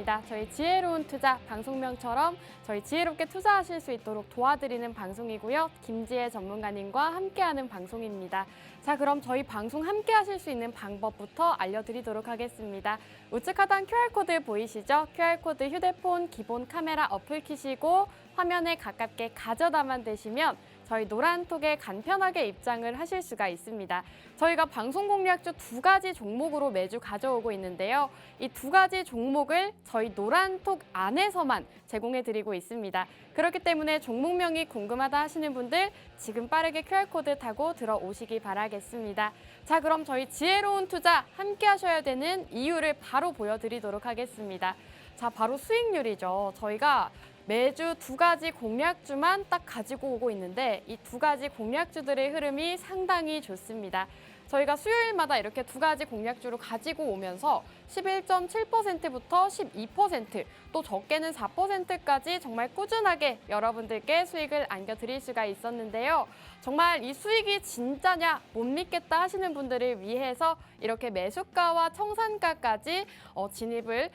반갑습니다. 저희 지혜로운 투자 방송명처럼 저희 지혜롭게 투자하실 수 있도록 도와드리는 방송이고요. 김지혜 전문가님과 함께하는 방송입니다. 자, 그럼 저희 방송 함께하실 수 있는 방법부터 알려드리도록 하겠습니다. 우측 하단 QR코드 보이시죠? QR코드 휴대폰 기본 카메라 어플 키시고 화면에 가깝게 가져다만 대시면 저희 노란톡에 간편하게 입장을 하실 수가 있습니다. 저희가 방송 공략주 2가지 종목으로 매주 가져오고 있는데요. 이 2가지 종목을 저희 노란톡 안에서만 제공해드리고 있습니다. 그렇기 때문에 종목명이 궁금하다 하시는 분들 지금 빠르게 QR코드 타고 들어오시기 바라겠습니다. 자, 그럼 저희 지혜로운 투자 함께 하셔야 되는 이유를 바로 보여드리도록 하겠습니다. 자, 바로 수익률이죠. 저희가 매주 2가지 공략주만 딱 가지고 오고 있는데 이 2가지 공략주들의 흐름이 상당히 좋습니다. 저희가 수요일마다 이렇게 2가지 공략주를 가지고 오면서 11.7%부터 12%, 또 적게는 4%까지 정말 꾸준하게 여러분들께 수익을 안겨드릴 수가 있었는데요. 정말 이 수익이 진짜냐 못 믿겠다 하시는 분들을 위해서 이렇게 매수가와 청산가까지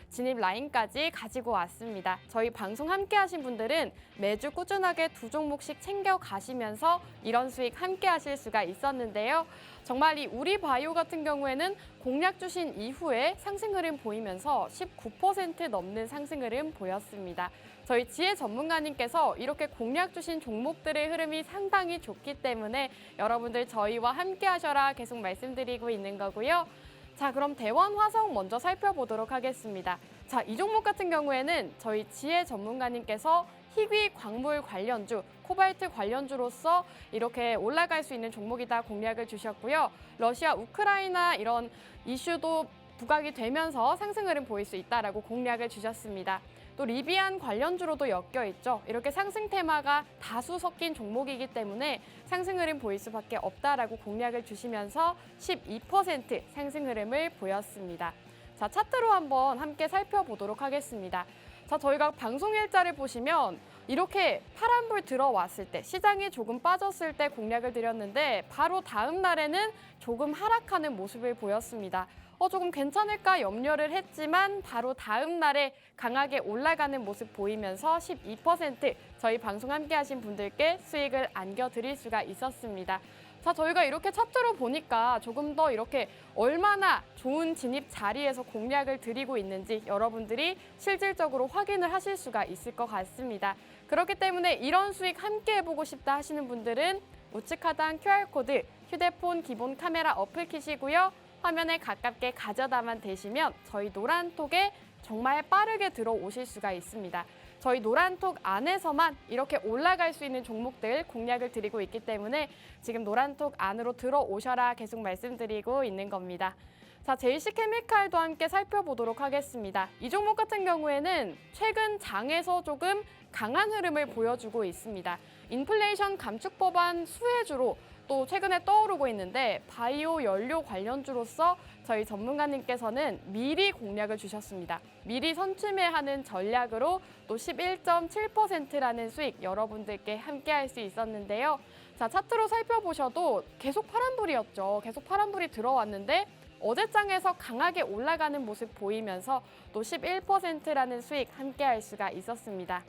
진입 라인까지 가지고 왔습니다. 저희 방송 함께 하신 분들은 매주 꾸준하게 2종목씩 챙겨 가시면서 이런 수익 함께 하실 수가 있었는데요. 정말 이 우리바이오 같은 경우에는 공략 주신 이후에 상승 흐름 보이면서 19% 넘는 상승 흐름 보였습니다. 저희 지혜 전문가님께서 이렇게 공략 주신 종목들의 흐름이 상당히 좋기 때문에 여러분들 저희와 함께 하셔라 계속 말씀드리고 있는 거고요. 자, 그럼 대원 화성 먼저 살펴보도록 하겠습니다. 자, 이 종목 같은 경우에는 저희 지혜 전문가님께서 희귀 광물 관련주, 코발트 관련주로서 이렇게 올라갈 수 있는 종목이다 공략을 주셨고요. 러시아, 우크라이나 이런 이슈도 부각이 되면서 상승 흐름 보일 수 있다라고 공략을 주셨습니다. 또 리비안 관련주로도 엮여 있죠. 이렇게 상승 테마가 다수 섞인 종목이기 때문에 상승 흐름 보일 수밖에 없다라고 공략을 주시면서 12% 상승 흐름을 보였습니다. 자, 차트로 한번 함께 살펴보도록 하겠습니다. 자, 저희가 방송 일자를 보시면 이렇게 파란불 들어왔을 때, 시장이 조금 빠졌을 때 공략을 드렸는데 바로 다음 날에는 조금 하락하는 모습을 보였습니다. 조금 괜찮을까 염려를 했지만 바로 다음 날에 강하게 올라가는 모습 보이면서 12% 저희 방송 함께 하신 분들께 수익을 안겨드릴 수가 있었습니다. 자, 저희가 이렇게 차트로 보니까 조금 더 이렇게 얼마나 좋은 진입 자리에서 공략을 드리고 있는지 여러분들이 실질적으로 확인을 하실 수가 있을 것 같습니다. 그렇기 때문에 이런 수익 함께 해보고 싶다 하시는 분들은 우측 하단 QR코드 휴대폰 기본 카메라 어플 키시고요. 화면에 가깝게 가져다만 대시면 저희 노란톡에 정말 빠르게 들어오실 수가 있습니다. 저희 노란톡 안에서만 이렇게 올라갈 수 있는 종목들 공략을 드리고 있기 때문에 지금 노란톡 안으로 들어오셔라 계속 말씀드리고 있는 겁니다. 자, JC케미칼도 함께 살펴보도록 하겠습니다. 이 종목 같은 경우에는 최근 장에서 조금 강한 흐름을 보여주고 있습니다. 인플레이션 감축 법안 수혜주로 또 최근에 떠오르고 있는데 바이오 연료 관련주로서 저희 전문가님께서는 미리 공략을 주셨습니다. 미리 선취매하는 전략으로 또 11.7%라는 수익 여러분들께 함께 할 수 있었는데요. 자, 차트로 살펴보셔도 계속 파란불이었죠. 계속 파란불이 들어왔는데 어제장에서 강하게 올라가는 모습 보이면서 또 11%라는 수익 함께 할 수가 있었습니다.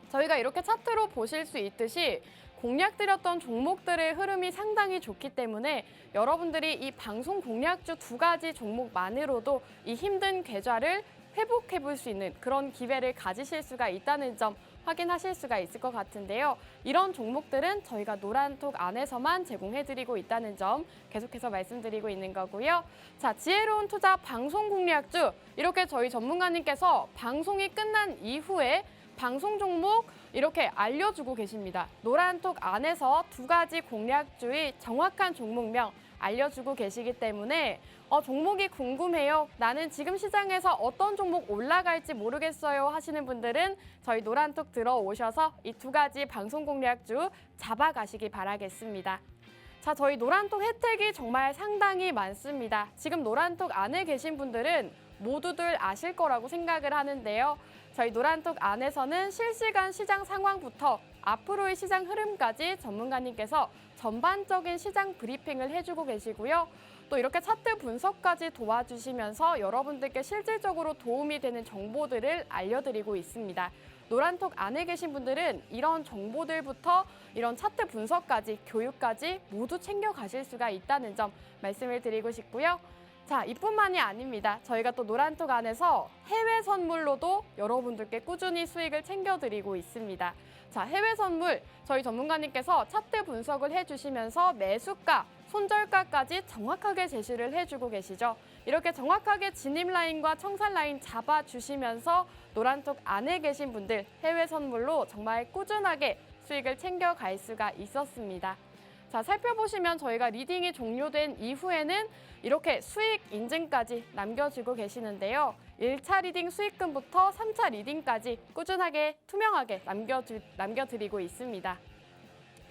저희가 이렇게 차트로 보실 수 있듯이 공략드렸던 종목들의 흐름이 상당히 좋기 때문에 여러분들이 이 방송 공략주 2가지 종목만으로도 이 힘든 계좌를 회복해 볼 수 있는 그런 기회를 가지실 수가 있다는 점 확인하실 수가 있을 것 같은데요. 이런 종목들은 저희가 노란톡 안에서만 제공해드리고 있다는 점 계속해서 말씀드리고 있는 거고요. 자, 지혜로운 투자 방송 공략주 이렇게 저희 전문가님께서 방송이 끝난 이후에 방송 종목 이렇게 알려주고 계십니다. 노란톡 안에서 2가지 공략주의 정확한 종목명 알려주고 계시기 때문에 종목이 궁금해요. 나는 지금 시장에서 어떤 종목 올라갈지 모르겠어요 하시는 분들은 저희 노란톡 들어오셔서 이 2가지 방송 공략주 잡아가시기 바라겠습니다. 자, 저희 노란톡 혜택이 정말 상당히 많습니다. 지금 노란톡 안에 계신 분들은 모두들 아실 거라고 생각을 하는데요. 저희 노란톡 안에서는 실시간 시장 상황부터 앞으로의 시장 흐름까지 전문가님께서 전반적인 시장 브리핑을 해주고 계시고요. 또 이렇게 차트 분석까지 도와주시면서 여러분들께 실질적으로 도움이 되는 정보들을 알려드리고 있습니다. 노란톡 안에 계신 분들은 이런 정보들부터 이런 차트 분석까지, 교육까지 모두 챙겨가실 수가 있다는 점 말씀을 드리고 싶고요. 자, 이뿐만이 아닙니다. 저희가 또 노란톡 안에서 해외 선물로도 여러분들께 꾸준히 수익을 챙겨드리고 있습니다. 자, 해외 선물 저희 전문가님께서 차트 분석을 해주시면서 매수가, 손절가까지 정확하게 제시를 해주고 계시죠. 이렇게 정확하게 진입 라인과 청산 라인 잡아주시면서 노란톡 안에 계신 분들 해외 선물로 정말 꾸준하게 수익을 챙겨갈 수가 있었습니다. 자, 살펴보시면 저희가 리딩이 종료된 이후에는 이렇게 수익 인증까지 남겨주고 계시는데요. 1차 리딩 수익금부터 3차 리딩까지 꾸준하게 투명하게 남겨드리고 있습니다.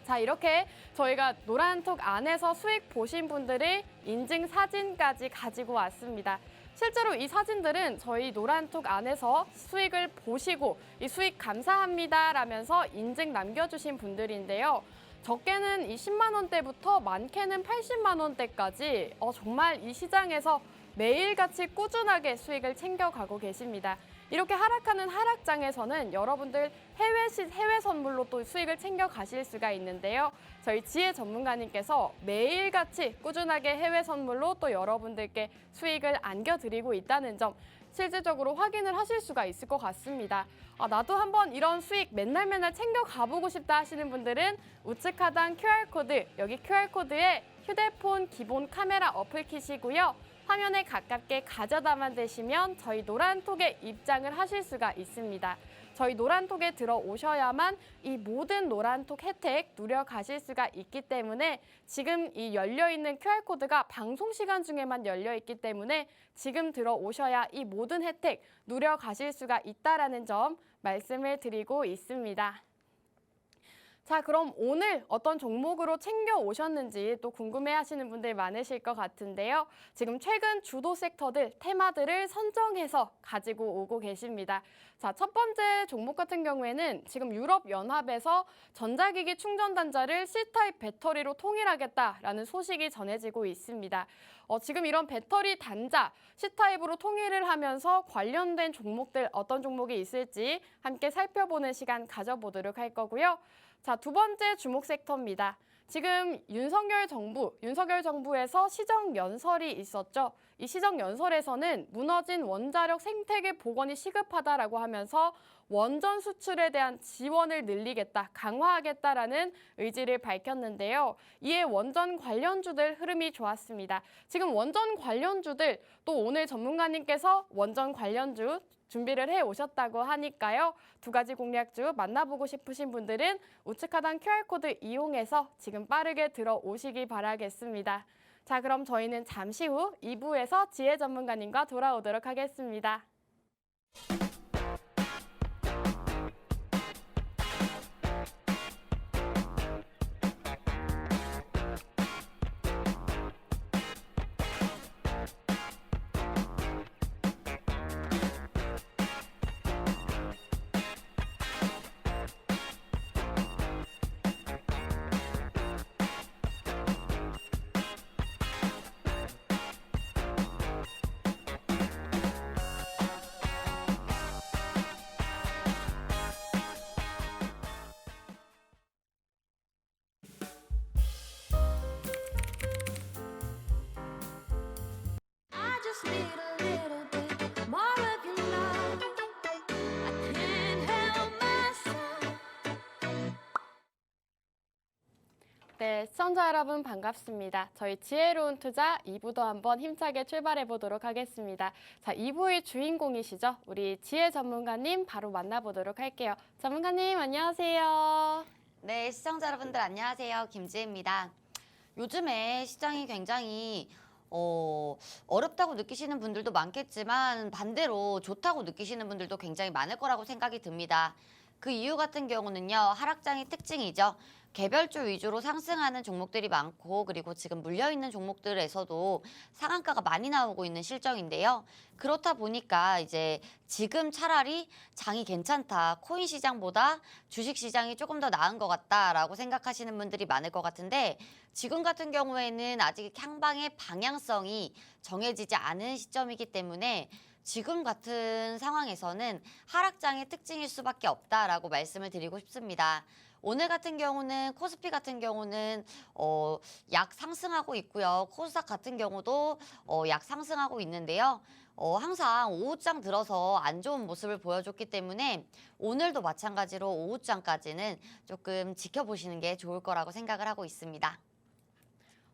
자, 이렇게 저희가 노란톡 안에서 수익 보신 분들의 인증 사진까지 가지고 왔습니다. 실제로 이 사진들은 저희 노란톡 안에서 수익을 보시고 이 수익 감사합니다 라면서 인증 남겨주신 분들인데요. 적게는 이 10만 원대부터 많게는 80만 원대까지 정말 이 시장에서 매일같이 꾸준하게 수익을 챙겨가고 계십니다. 이렇게 하락하는 하락장에서는 여러분들 해외 선물로 또 수익을 챙겨가실 수가 있는데요. 저희 지혜 전문가님께서 매일같이 꾸준하게 해외 선물로 또 여러분들께 수익을 안겨드리고 있다는 점 실질적으로 확인을 하실 수가 있을 것 같습니다. 나도 한번 이런 수익 맨날 챙겨 가보고 싶다 하시는 분들은 우측 하단 QR코드, 여기 QR코드에 휴대폰 기본 카메라 어플 키시고요. 화면에 가깝게 가져다만 대시면 저희 노란톡에 입장을 하실 수가 있습니다. 저희 노란톡에 들어오셔야만 이 모든 노란톡 혜택 누려가실 수가 있기 때문에 지금 이 열려있는 QR코드가 방송 시간 중에만 열려있기 때문에 지금 들어오셔야 이 모든 혜택 누려가실 수가 있다는 점 말씀을 드리고 있습니다. 자, 그럼 오늘 어떤 종목으로 챙겨 오셨는지 또 궁금해하시는 분들 많으실 것 같은데요. 지금 최근 주도 섹터들, 테마들을 선정해서 가지고 오고 계십니다. 자, 첫 번째 종목 같은 경우에는 지금 유럽연합에서 전자기기 충전 단자를 C타입 배터리로 통일하겠다라는 소식이 전해지고 있습니다. 지금 이런 배터리 단자 C타입으로 통일을 하면서 관련된 종목들 어떤 종목이 있을지 함께 살펴보는 시간 가져보도록 할 거고요. 자, 두 번째 주목 섹터입니다. 지금 윤석열 정부에서 시정연설이 있었죠. 이 시정연설에서는 무너진 원자력 생태계 복원이 시급하다라고 하면서 원전 수출에 대한 지원을 늘리겠다, 강화하겠다라는 의지를 밝혔는데요. 이에 원전 관련주들 흐름이 좋았습니다. 지금 원전 관련주들 또 오늘 전문가님께서 원전 관련주 준비를 해오셨다고 하니까요. 두 가지 공략주 만나보고 싶으신 분들은 우측 하단 QR코드 이용해서 지금 빠르게 들어오시기 바라겠습니다. 자, 그럼 저희는 잠시 후 2부에서 지혜 전문가님과 돌아오도록 하겠습니다. just need a little bit more of your love. I can't help myself. 네, 시청자 여러분 반갑습니다. 저희 지혜로운 투자 2부도 한번 힘차게 출발해 보도록 하겠습니다. 자, 2부의 주인공이시죠? 우리 지혜 전문가님 바로 만나보도록 할게요. 전문가님 안녕하세요. 네, 시청자 여러분들 안녕하세요. 김지혜입니다. 요즘에 시장이 굉장히 어렵다고 느끼시는 분들도 많겠지만 반대로 좋다고 느끼시는 분들도 굉장히 많을 거라고 생각이 듭니다. 그 이유 같은 경우는요, 하락장의 특징이죠. 개별주 위주로 상승하는 종목들이 많고, 그리고 지금 물려있는 종목들에서도 상한가가 많이 나오고 있는 실정인데요. 그렇다 보니까 이제 지금 차라리 장이 괜찮다, 코인 시장보다 주식 시장이 조금 더 나은 것 같다라고 생각하시는 분들이 많을 것 같은데, 지금 같은 경우에는 아직 향방의 방향성이 정해지지 않은 시점이기 때문에 지금 같은 상황에서는 하락장의 특징일 수밖에 없다라고 말씀을 드리고 싶습니다. 오늘 같은 경우는 코스피 같은 경우는 약 상승하고 있고요. 코스닥 같은 경우도 약 상승하고 있는데요. 항상 오후장 들어서 안 좋은 모습을 보여줬기 때문에 오늘도 마찬가지로 오후장까지는 조금 지켜보시는 게 좋을 거라고 생각을 하고 있습니다.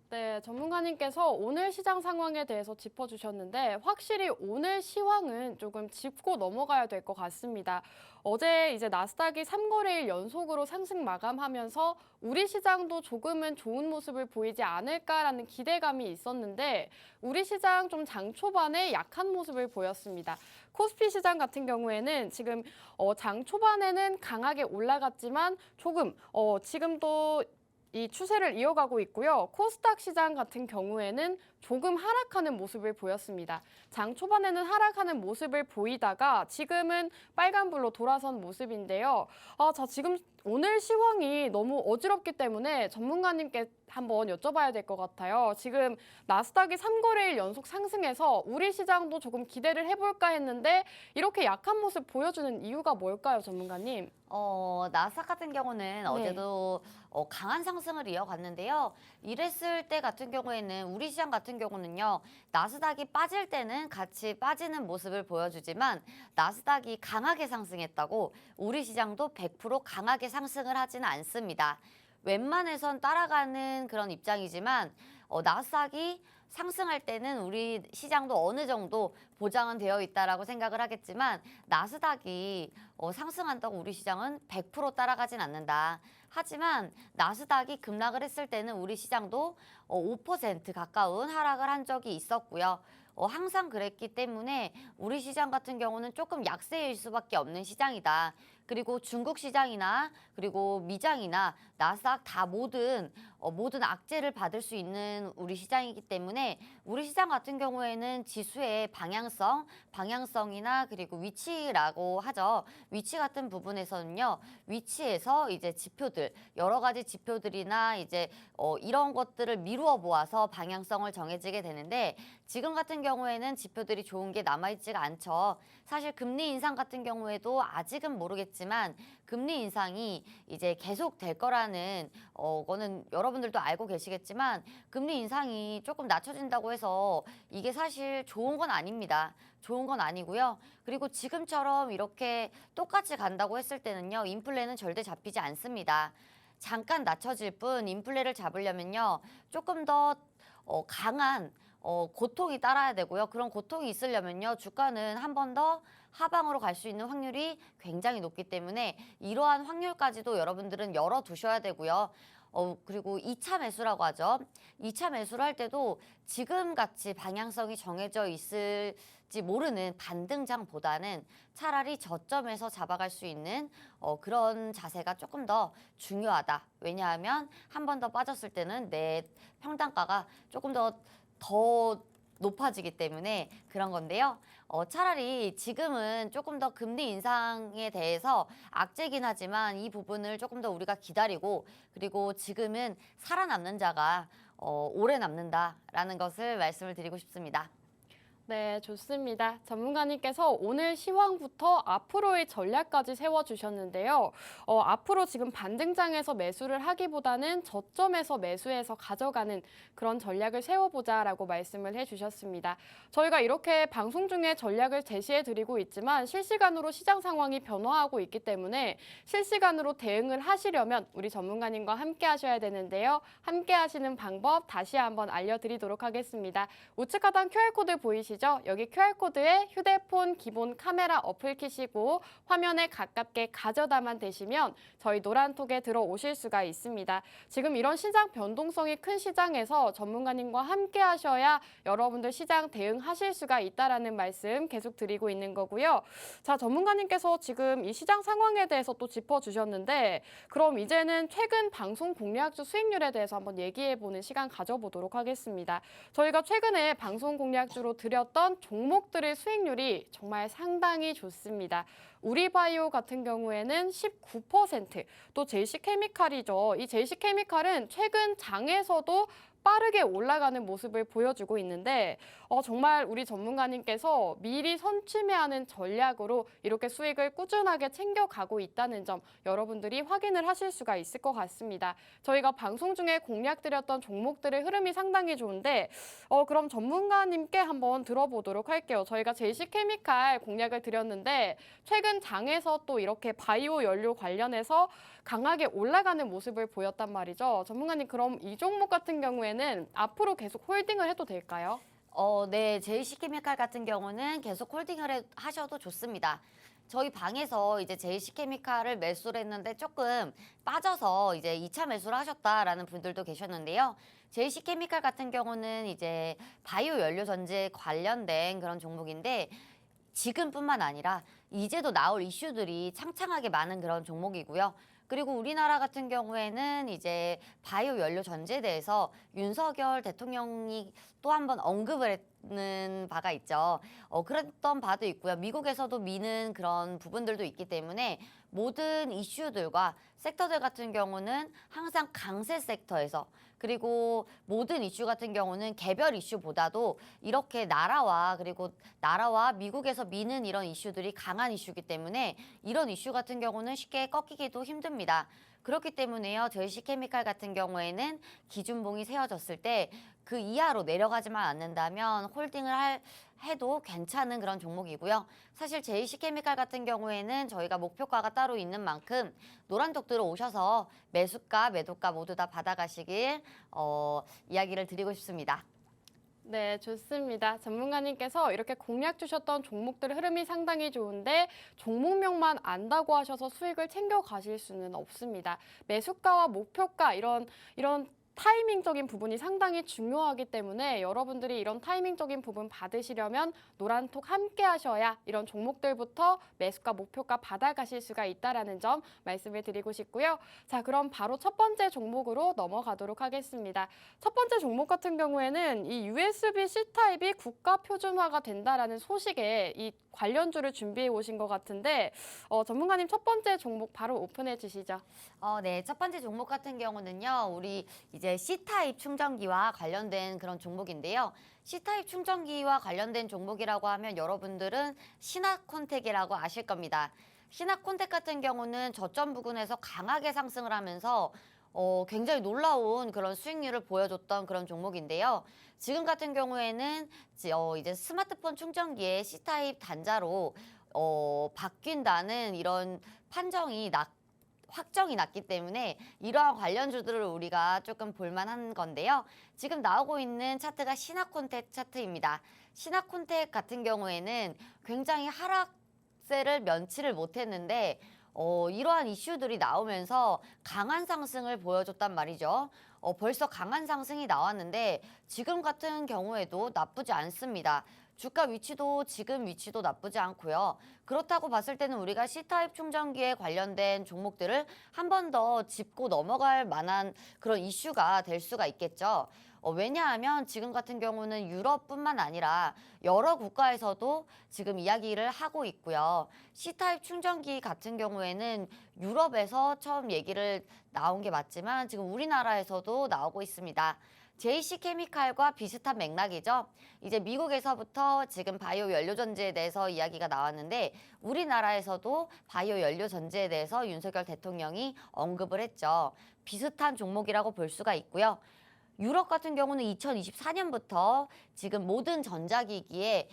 네, 전문가님께서 오늘 시장 상황에 대해서 짚어주셨는데 확실히 오늘 시황은 조금 짚고 넘어가야 될 것 같습니다. 어제 이제 나스닥이 3거래일 연속으로 상승 마감하면서 우리 시장도 조금은 좋은 모습을 보이지 않을까라는 기대감이 있었는데 우리 시장 좀 장 초반에 약한 모습을 보였습니다. 코스피 시장 같은 경우에는 지금 장 초반에는 강하게 올라갔지만 조금 지금도 이 추세를 이어가고 있고요. 코스닥 시장 같은 경우에는 조금 하락하는 모습을 보였습니다. 장 초반에는 하락하는 모습을 보이다가 지금은 빨간불로 돌아선 모습인데요. 자, 지금 오늘 시황이 너무 어지럽기 때문에 전문가님께 한번 여쭤봐야 될 것 같아요. 지금 나스닥이 3거래일 연속 상승해서 우리 시장도 조금 기대를 해볼까 했는데 이렇게 약한 모습 보여주는 이유가 뭘까요, 전문가님? 나스닥 같은 경우는 어제도 강한 상승을 이어갔는데요. 이랬을 때 같은 경우에는 우리 시장 같은 경우는요. 나스닥이 빠질 때는 같이 빠지는 모습을 보여주지만 나스닥이 강하게 상승했다고 우리 시장도 100% 강하게 상승을 하지는 않습니다. 웬만해선 따라가는 그런 입장이지만 나스닥이 상승할 때는 우리 시장도 어느 정도 보장은 되어 있다라고 생각을 하겠지만 나스닥이 상승한다고 우리 시장은 100% 따라가진 않는다. 하지만 나스닥이 급락을 했을 때는 우리 시장도 5% 가까운 하락을 한 적이 있었고요. 항상 그랬기 때문에 우리 시장 같은 경우는 조금 약세일 수밖에 없는 시장이다. 그리고 중국 시장이나 그리고 미장이나 나스닥 다 모든 악재를 받을 수 있는 우리 시장이기 때문에 우리 시장 같은 경우에는 지수의 방향성이나 그리고 위치라고 하죠. 위치 같은 부분에서는요. 위치에서 이제 지표들, 여러 가지 지표들이나 이제 이런 것들을 미루어 보아서 방향성을 정해지게 되는데 지금 같은 경우에는 지표들이 좋은 게 남아있지가 않죠. 사실 금리 인상 같은 경우에도 아직은 모르겠지만 금리 인상이 이제 계속 될 거라는 거는 여러분들도 알고 계시겠지만 금리 인상이 조금 낮춰진다고 해서 이게 사실 좋은 건 아닙니다. 좋은 건 아니고요. 그리고 지금처럼 이렇게 똑같이 간다고 했을 때는요. 인플레는 절대 잡히지 않습니다. 잠깐 낮춰질 뿐 인플레를 잡으려면요. 조금 더 강한 고통이 따라야 되고요. 그런 고통이 있으려면요. 주가는 한 번 더 하방으로 갈 수 있는 확률이 굉장히 높기 때문에 이러한 확률까지도 여러분들은 열어두셔야 되고요. 그리고 2차 매수라고 하죠. 2차 매수를 할 때도 지금같이 방향성이 정해져 있을지 모르는 반등장보다는 차라리 저점에서 잡아갈 수 있는 그런 자세가 조금 더 중요하다. 왜냐하면 한 번 더 빠졌을 때는 내 평단가가 조금 더 높아지기 때문에 그런 건데요. 차라리 지금은 조금 더 금리 인상에 대해서 악재긴 하지만 이 부분을 조금 더 우리가 기다리고 그리고 지금은 살아남는 자가 오래 남는다라는 것을 말씀을 드리고 싶습니다. 네, 좋습니다. 전문가님께서 오늘 시황부터 앞으로의 전략까지 세워주셨는데요. 앞으로 지금 반등장에서 매수를 하기보다는 저점에서 매수해서 가져가는 그런 전략을 세워보자라고 말씀을 해주셨습니다. 저희가 이렇게 방송 중에 전략을 제시해드리고 있지만 실시간으로 시장 상황이 변화하고 있기 때문에 실시간으로 대응을 하시려면 우리 전문가님과 함께 하셔야 되는데요. 함께 하시는 방법 다시 한번 알려드리도록 하겠습니다. 우측 하단 QR코드 보이시죠? 보이시죠? 여기 QR코드에 휴대폰 기본 카메라 어플 키시고 화면에 가깝게 가져다만 대시면 저희 노란톡에 들어오실 수가 있습니다. 지금 이런 시장 변동성이 큰 시장에서 전문가님과 함께 하셔야 여러분들 시장 대응하실 수가 있다라는 말씀 계속 드리고 있는 거고요. 자, 전문가님께서 지금 이 시장 상황에 대해서 또 짚어주셨는데 그럼 이제는 최근 방송 공략주 수익률에 대해서 한번 얘기해보는 시간 가져보도록 하겠습니다. 저희가 최근에 방송 공략주로 드렸던 종목들의 수익률이 정말 상당히 좋습니다. 우리바이오 같은 경우에는 19%, 또 JC케미칼이죠. 이 JC케미칼은 최근 장에서도 빠르게 올라가는 모습을 보여주고 있는데 정말 우리 전문가님께서 미리 선취매하는 전략으로 이렇게 수익을 꾸준하게 챙겨가고 있다는 점 여러분들이 확인을 하실 수가 있을 것 같습니다. 저희가 방송 중에 공략드렸던 종목들의 흐름이 상당히 좋은데 그럼 전문가님께 한번 들어보도록 할게요. 저희가 JC케미칼 공략을 드렸는데 최근 장에서 또 이렇게 바이오 연료 관련해서 강하게 올라가는 모습을 보였단 말이죠. 전문가님, 그럼 이 종목 같은 경우에는 앞으로 계속 홀딩을 해도 될까요? 네, JC케미칼 같은 경우는 계속 홀딩을 하셔도 좋습니다. 저희 방에서 이제 JC케미칼을 매수를 했는데 조금 빠져서 이제 2차 매수를 하셨다라는 분들도 계셨는데요. JC케미칼 같은 경우는 이제 바이오 연료 전지에 관련된 그런 종목인데 지금뿐만 아니라 이제도 나올 이슈들이 창창하게 많은 그런 종목이고요. 그리고 우리나라 같은 경우에는 이제 바이오 연료 전지에 대해서 윤석열 대통령이 또 한 번 언급을 했는 바가 있죠. 그랬던 바도 있고요. 미국에서도 미는 그런 부분들도 있기 때문에 모든 이슈들과 섹터들 같은 경우는 항상 강세 섹터에서, 그리고 모든 이슈 같은 경우는 개별 이슈보다도 이렇게 나라와 미국에서 미는 이런 이슈들이 강한 이슈이기 때문에 이런 이슈 같은 경우는 쉽게 꺾이기도 힘듭니다. 그렇기 때문에요. JC케미칼 같은 경우에는 기준봉이 세워졌을 때 그 이하로 내려가지만 않는다면 홀딩을 해도 괜찮은 그런 종목이고요. 사실 JC케미칼 같은 경우에는 저희가 목표가가 따로 있는 만큼 노란톡 들어오셔서 매수가, 매도가 모두 다 받아가시길 이야기를 드리고 싶습니다. 네, 좋습니다. 전문가님께서 이렇게 공략 주셨던 종목들의 흐름이 상당히 좋은데 종목명만 안다고 하셔서 수익을 챙겨 가실 수는 없습니다. 매수가와 목표가 이런 타이밍적인 부분이 상당히 중요하기 때문에 여러분들이 이런 타이밍적인 부분 받으시려면 노란톡 함께 하셔야 이런 종목들부터 매수가, 목표가 받아가실 수가 있다는 점 말씀을 드리고 싶고요. 자, 그럼 바로 첫 번째 종목으로 넘어가도록 하겠습니다. 첫 번째 종목 같은 경우에는 이 USB C타입이 국가 표준화가 된다라는 소식에 이 관련주를 준비해 오신 것 같은데 전문가님 첫 번째 종목 바로 오픈해 주시죠. 네, 첫 번째 종목 같은 경우는요, 우리 이제 C타입 충전기와 관련된 그런 종목인데요. C타입 충전기와 관련된 종목이라고 하면 여러분들은 신화콘텍이라고 아실 겁니다. 신화콘텍 같은 경우는 저점 부근에서 강하게 상승을 하면서 굉장히 놀라운 그런 수익률을 보여줬던 그런 종목인데요. 지금 같은 경우에는 이제 스마트폰 충전기의 C타입 단자로 바뀐다는 이런 확정이 났기 때문에 이러한 관련주들을 우리가 조금 볼만한 건데요. 지금 나오고 있는 차트가 신화콘텍 차트입니다. 신화콘텍 같은 경우에는 굉장히 하락세를 면치를 못했는데 이러한 이슈들이 나오면서 강한 상승을 보여줬단 말이죠. 벌써 강한 상승이 나왔는데 지금 같은 경우에도 나쁘지 않습니다. 주가 위치도 지금 위치도 나쁘지 않고요. 그렇다고 봤을 때는 우리가 C타입 충전기에 관련된 종목들을 한 번 더 짚고 넘어갈 만한 그런 이슈가 될 수가 있겠죠. 왜냐하면 지금 같은 경우는 유럽뿐만 아니라 여러 국가에서도 지금 이야기를 하고 있고요. C타입 충전기 같은 경우에는 유럽에서 처음 얘기를 나온 게 맞지만 지금 우리나라에서도 나오고 있습니다. JC케미칼과 비슷한 맥락이죠. 이제 미국에서부터 지금 바이오 연료전지에 대해서 이야기가 나왔는데 우리나라에서도 바이오 연료전지에 대해서 윤석열 대통령이 언급을 했죠. 비슷한 종목이라고 볼 수가 있고요. 유럽 같은 경우는 2024년부터 지금 모든 전자기기에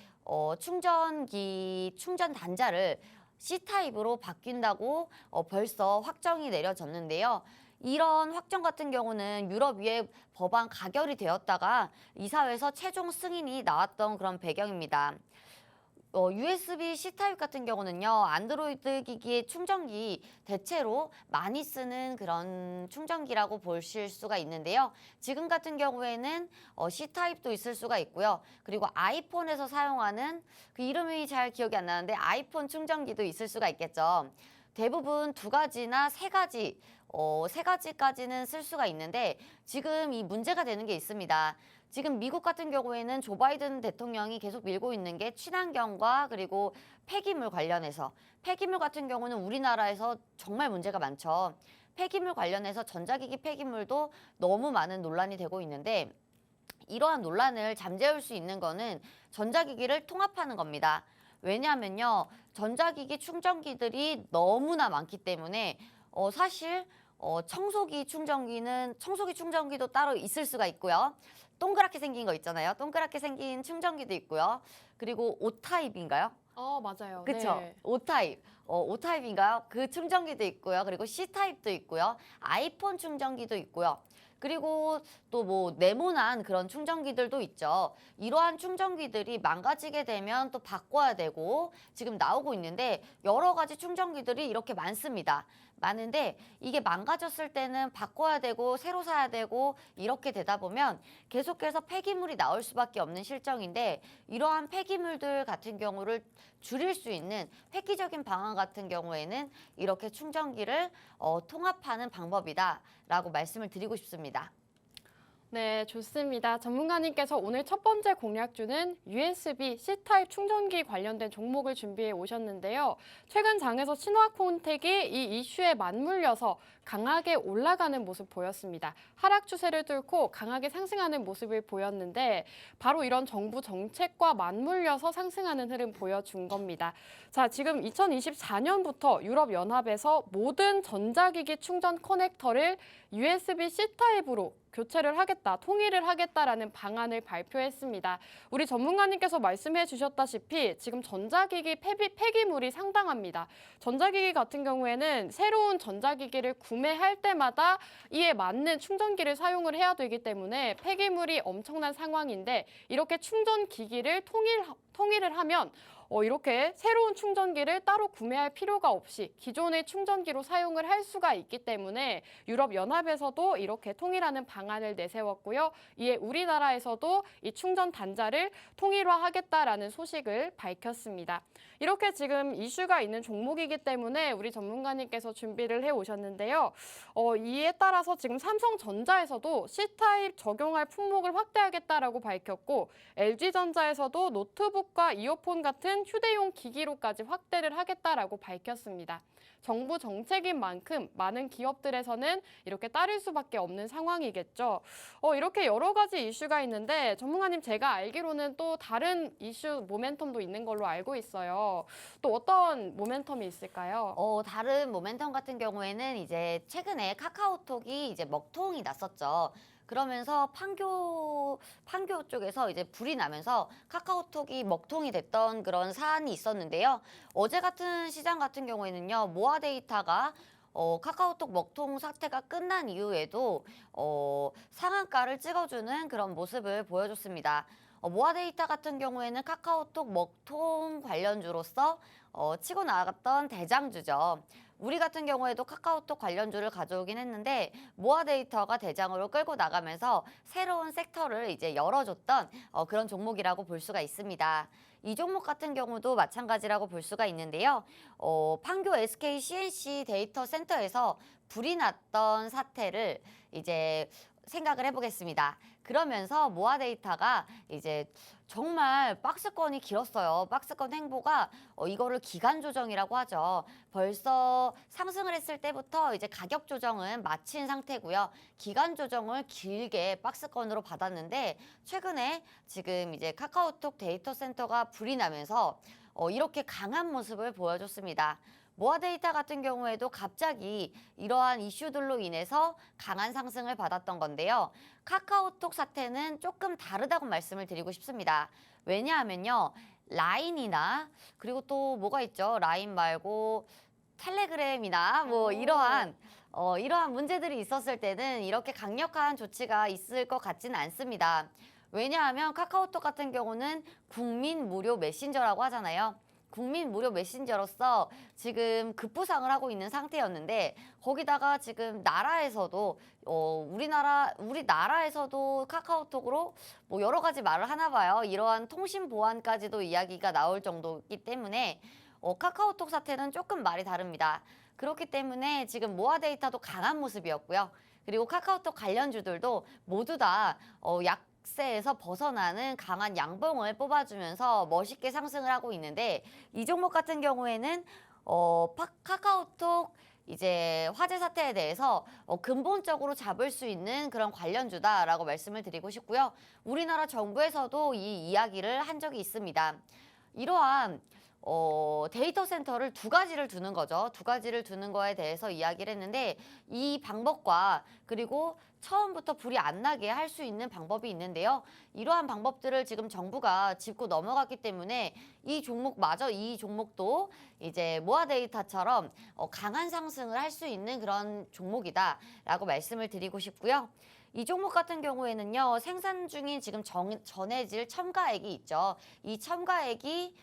충전기 충전 단자를 C타입으로 바뀐다고 벌써 확정이 내려졌는데요. 이런 확정 같은 경우는 유럽 위에 법안 가결이 되었다가 이사회에서 최종 승인이 나왔던 그런 배경입니다. USB C 타입 같은 경우는요, 안드로이드 기기의 충전기 대체로 많이 쓰는 그런 충전기라고 보실 수가 있는데요. 지금 같은 경우에는 C 타입도 있을 수가 있고요. 그리고 아이폰에서 사용하는 그 이름이 잘 기억이 안 나는데 아이폰 충전기도 있을 수가 있겠죠. 대부분 두 가지나 세 가지, 세 가지까지는 쓸 수가 있는데 지금 이 문제가 되는 게 있습니다. 지금 미국 같은 경우에는 조 바이든 대통령이 계속 밀고 있는 게 친환경과 그리고 폐기물 관련해서 폐기물 같은 경우는 우리나라에서 정말 문제가 많죠. 폐기물 관련해서 전자기기 폐기물도 너무 많은 논란이 되고 있는데 이러한 논란을 잠재울 수 있는 거는 전자기기를 통합하는 겁니다. 왜냐하면요, 전자기기 충전기들이 너무나 많기 때문에 사실 청소기 충전기도 따로 있을 수가 있고요. 동그랗게 생긴 거 있잖아요. 동그랗게 생긴 충전기도 있고요. 그리고 O 타입인가요? 맞아요. 그쵸? 네. O 타입. O 타입인가요? 그 충전기도 있고요. 그리고 C 타입도 있고요. 아이폰 충전기도 있고요. 그리고 또 뭐 네모난 그런 충전기들도 있죠. 이러한 충전기들이 망가지게 되면 또 바꿔야 되고 지금 나오고 있는데 여러 가지 충전기들이 이렇게 많습니다. 많은데 이게 망가졌을 때는 바꿔야 되고 새로 사야 되고 이렇게 되다 보면 계속해서 폐기물이 나올 수밖에 없는 실정인데 이러한 폐기물들 같은 경우를 줄일 수 있는 획기적인 방안 같은 경우에는 이렇게 충전기를 통합하는 방법이다라고 말씀을 드리고 싶습니다. 네, 좋습니다. 전문가님께서 오늘 첫 번째 공략주는 USB C 타입 충전기 관련된 종목을 준비해 오셨는데요. 최근 장에서 신화콘텍이 이 이슈에 맞물려서 강하게 올라가는 모습 보였습니다. 하락 추세를 뚫고 강하게 상승하는 모습을 보였는데 바로 이런 정부 정책과 맞물려서 상승하는 흐름 보여준 겁니다. 자, 지금 2024년부터 유럽연합에서 모든 전자기기 충전 커넥터를 USB C 타입으로 교체를 하겠다, 통일을 하겠다라는 방안을 발표했습니다. 우리 전문가님께서 말씀해 주셨다시피 지금 전자기기 폐기물이 상당합니다. 전자기기 같은 경우에는 새로운 전자기기를 구매할 때마다 이에 맞는 충전기를 사용을 해야 되기 때문에 폐기물이 엄청난 상황인데 이렇게 충전기기를 통일을 하면 이렇게 새로운 충전기를 따로 구매할 필요가 없이 기존의 충전기로 사용을 할 수가 있기 때문에 유럽연합에서도 이렇게 통일하는 방안을 내세웠고요. 이에 우리나라에서도 이 충전 단자를 통일화하겠다라는 소식을 밝혔습니다. 이렇게 지금 이슈가 있는 종목이기 때문에 우리 전문가님께서 준비를 해오셨는데요. 이에 따라서 지금 삼성전자에서도 C타입 적용할 품목을 확대하겠다라고 밝혔고 LG전자에서도 노트북과 이어폰 같은 휴대용 기기로까지 확대를 하겠다라고 밝혔습니다. 정부 정책인 만큼 많은 기업들에서는 이렇게 따를 수밖에 없는 상황이겠죠. 이렇게 여러 가지 이슈가 있는데 전문가님 제가 알기로는 또 다른 이슈 모멘텀도 있는 걸로 알고 있어요. 또 어떤 모멘텀이 있을까요? 다른 모멘텀 같은 경우에는 이제 최근에 카카오톡이 이제 먹통이 났었죠. 그러면서 판교 쪽에서 이제 불이 나면서 카카오톡이 먹통이 됐던 그런 사안이 있었는데요. 어제 같은 시장 같은 경우에는요, 모아데이터가 카카오톡 먹통 사태가 끝난 이후에도 상한가를 찍어주는 그런 모습을 보여줬습니다. 모아데이터 같은 경우에는 카카오톡 먹통 관련주로서 치고 나갔던 대장주죠. 우리 같은 경우에도 카카오톡 관련주를 가져오긴 했는데 모아데이터가 대장으로 끌고 나가면서 새로운 섹터를 이제 열어줬던 그런 종목이라고 볼 수가 있습니다. 이 종목 같은 경우도 마찬가지라고 볼 수가 있는데요. 판교 SK CNC 데이터 센터에서 불이 났던 사태를 이제 생각을 해보겠습니다. 그러면서 모아데이터가 이제 정말 박스권이 길었어요. 박스권 행보가 이거를 기간 조정이라고 하죠. 벌써 상승을 했을 때부터 이제 가격 조정은 마친 상태고요. 기간 조정을 길게 박스권으로 받았는데 최근에 지금 이제 카카오톡 데이터 센터가 불이 나면서 이렇게 강한 모습을 보여줬습니다. 모아데이터 같은 경우에도 갑자기 이러한 이슈들로 인해서 강한 상승을 받았던 건데요. 카카오톡 사태는 조금 다르다고 말씀을 드리고 싶습니다. 왜냐하면요. 라인이나 그리고 또 뭐가 있죠? 라인 말고 텔레그램이나 뭐 이러한 문제들이 있었을 때는 이렇게 강력한 조치가 있을 것 같지는 않습니다. 왜냐하면 카카오톡 같은 경우는 국민 무료 메신저라고 하잖아요. 국민 무료 메신저로서 지금 급부상을 하고 있는 상태였는데 거기다가 지금 나라에서도 우리나라에서도 카카오톡으로 뭐 여러 가지 말을 하나 봐요. 이러한 통신 보안까지도 이야기가 나올 정도이기 때문에 카카오톡 사태는 조금 말이 다릅니다. 그렇기 때문에 지금 모아 데이터도 강한 모습이었고요. 그리고 카카오톡 관련주들도 모두 다 약세에서 벗어나는 강한 양봉을 뽑아주면서 멋있게 상승을 하고 있는데 이 종목 같은 경우에는 카카오톡 이제 화재 사태에 대해서 근본적으로 잡을 수 있는 그런 관련주다라고 말씀을 드리고 싶고요. 우리나라 정부에서도 이 이야기를 한 적이 있습니다. 이러한 데이터 센터를 두 가지를 두는 거죠. 두 가지를 두는 거에 대해서 이야기를 했는데 이 방법과 그리고 처음부터 불이 안 나게 할 수 있는 방법이 있는데요. 이러한 방법들을 지금 정부가 짚고 넘어갔기 때문에 이 종목도 이제 모아 데이터처럼 강한 상승을 할 수 있는 그런 종목이다라고 말씀을 드리고 싶고요. 이 종목 같은 경우에는요. 생산 중인 지금 전해질 첨가액이 있죠. 이 첨가액이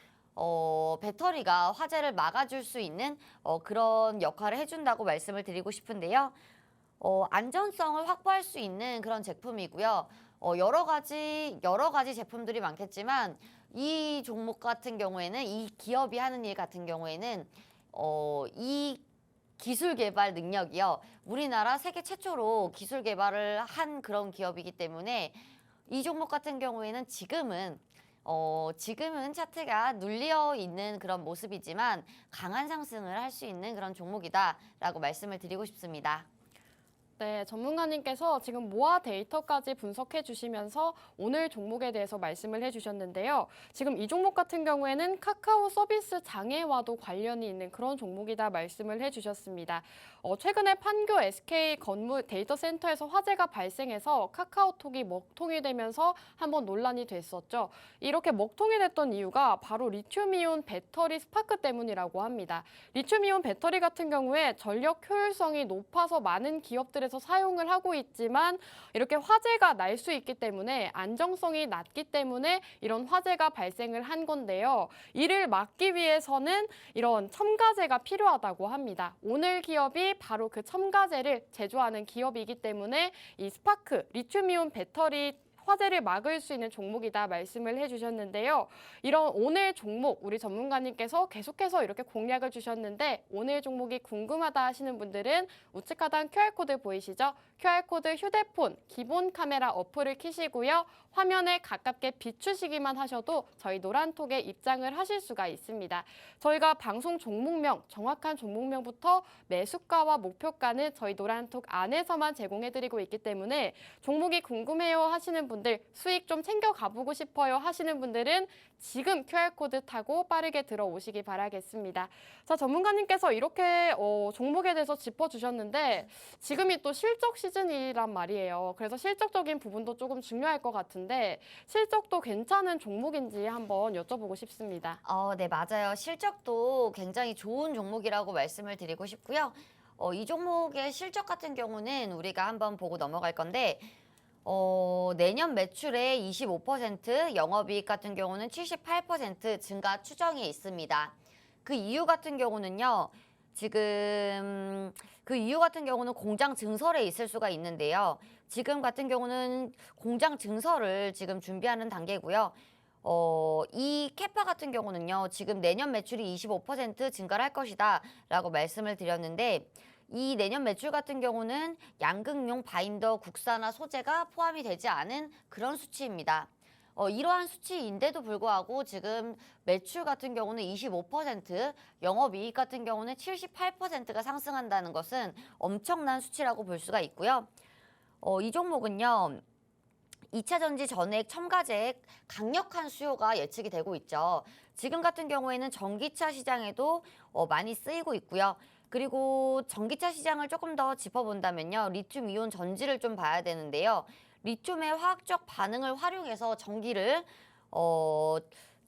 배터리가 화재를 막아줄 수 있는 그런 역할을 해준다고 말씀을 드리고 싶은데요. 안전성을 확보할 수 있는 그런 제품이고요. 여러 가지 제품들이 많겠지만 이 종목 같은 경우에는 이 기업이 하는 일 같은 경우에는 이 기술 개발 능력이요. 우리나라 세계 최초로 기술 개발을 한 그런 기업이기 때문에 이 종목 같은 경우에는 지금은 차트가 눌려 있는 그런 모습이지만 강한 상승을 할 수 있는 그런 종목이다라고 말씀을 드리고 싶습니다. 네, 전문가님께서 지금 모아 데이터까지 분석해 주시면서 오늘 종목에 대해서 말씀을 해 주셨는데요. 지금 이 종목 같은 경우에는 카카오 서비스 장애와도 관련이 있는 그런 종목이다 말씀을 해 주셨습니다. 최근에 판교 SK 건물 데이터 센터에서 화재가 발생해서 카카오톡이 먹통이 되면서 한번 논란이 됐었죠. 이렇게 먹통이 됐던 이유가 바로 리튬이온 배터리 스파크 때문이라고 합니다. 리튬이온 배터리 같은 경우에 전력 효율성이 높아서 많은 기업들에서 사용을 하고 있지만 이렇게 화재가 날 수 있기 때문에 안정성이 낮기 때문에 이런 화재가 발생을 한 건데요. 이를 막기 위해서는 이런 첨가제가 필요하다고 합니다. 오늘 기업이 바로 그 첨가제를 제조하는 기업이기 때문에 이 스파크, 리튬이온 배터리 화재를 막을 수 있는 종목이다 말씀을 해주셨는데요. 이런 오늘 종목 우리 전문가님께서 계속해서 이렇게 공략을 주셨는데 오늘 종목이 궁금하다 하시는 분들은 우측 하단 QR코드 보이시죠? QR코드 휴대폰 기본 카메라 어플을 켜시고요. 화면에 가깝게 비추시기만 하셔도 저희 노란톡에 입장을 하실 수가 있습니다. 저희가 방송 종목명, 정확한 종목명부터 매수가와 목표가는 저희 노란톡 안에서만 제공해드리고 있기 때문에 종목이 궁금해요 하시는 분들, 수익 좀 챙겨 가보고 싶어요 하시는 분들은 지금 QR코드 타고 빠르게 들어오시기 바라겠습니다. 자, 전문가님께서 이렇게 종목에 대해서 짚어주셨는데 지금이 또 실적 시즌이란 말이에요. 그래서 실적적인 부분도 조금 중요할 것 같은데 실적도 괜찮은 종목인지 한번 여쭤보고 싶습니다. 네, 맞아요. 실적도 굉장히 좋은 종목이라고 말씀을 드리고 싶고요. 이 종목의 실적 같은 경우는 우리가 한번 보고 넘어갈 건데 내년 매출의 25%, 영업이익 같은 경우는 78% 증가 추정이 있습니다. 그 이유 같은 경우는요. 지금 그 이유 같은 경우는 공장 증설에 있을 수가 있는데요. 지금 같은 경우는 공장 증설을 지금 준비하는 단계고요. 이 캐파 같은 경우는요. 지금 내년 매출이 25% 증가를 할 것이다 라고 말씀을 드렸는데 이 내년 매출 같은 경우는 양극용 바인더 국산화 소재가 포함이 되지 않은 그런 수치입니다. 이러한 수치인데도 불구하고 지금 매출 같은 경우는 25%, 영업이익 같은 경우는 78%가 상승한다는 것은 엄청난 수치라고 볼 수가 있고요. 이 종목은요. 2차 전지 전액 첨가제의 강력한 수요가 예측이 되고 있죠. 지금 같은 경우에는 전기차 시장에도 많이 쓰이고 있고요. 그리고 전기차 시장을 조금 더 짚어본다면요. 리튬 이온 전지를 좀 봐야 되는데요. 리튬의 화학적 반응을 활용해서 전기를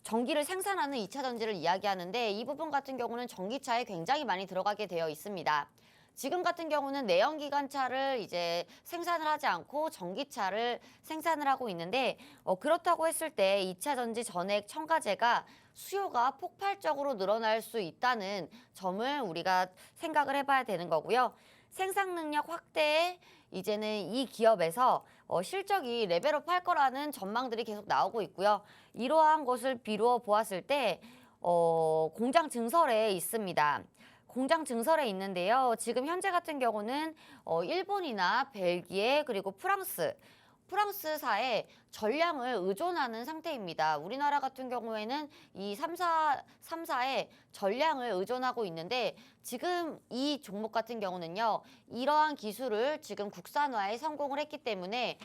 전기를 생산하는 2차 전지를 이야기하는데 이 부분 같은 경우는 전기차에 굉장히 많이 들어가게 되어 있습니다. 지금 같은 경우는 내연기관차를 이제 생산을 하지 않고 전기차를 생산을 하고 있는데 그렇다고 했을 때 2차 전지 전액 첨가제가 수요가 폭발적으로 늘어날 수 있다는 점을 우리가 생각을 해봐야 되는 거고요. 생산 능력 확대에 이제는 이 기업에서 실적이 레벨업 할 거라는 전망들이 계속 나오고 있고요. 이러한 것을 비루어 보았을 때 공장 증설에 있습니다. 공장 증설에 있는데요. 지금 현재 같은 경우는 일본이나 벨기에 그리고 프랑스사에 전량을 의존하는 상태입니다. 우리나라 같은 경우에는 이 3사에 전량을 의존하고 있는데 지금 이 종목 같은 경우는요. 이러한 기술을 지금 국산화에 성공을 했기 때문에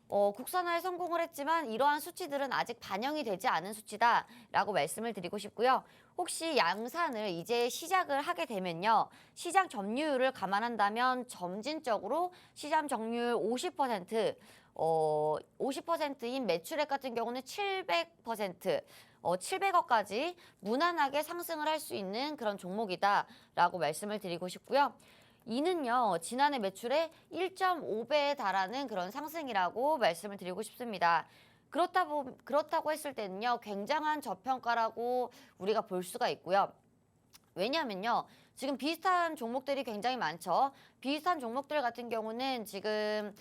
국산화에 성공을 했지만 이러한 수치들은 아직 반영이 되지 않은 수치다라고 말씀을 드리고 싶고요. 혹시 양산을 이제 시작을 하게 되면요. 시장 점유율을 감안한다면 점진적으로 시장 점유율 50%인 매출액 같은 경우는 700억까지 무난하게 상승을 할 수 있는 그런 종목이다라고 말씀을 드리고 싶고요. 이는요, 지난해 매출의 1.5배에 달하는 그런 상승이라고 말씀을 드리고 싶습니다. 그렇다고 했을 때는요, 굉장한 저평가라고 우리가 볼 수가 있고요. 왜냐하면요, 지금 비슷한 종목들이 굉장히 많죠. 비슷한 종목들 같은 경우는 지금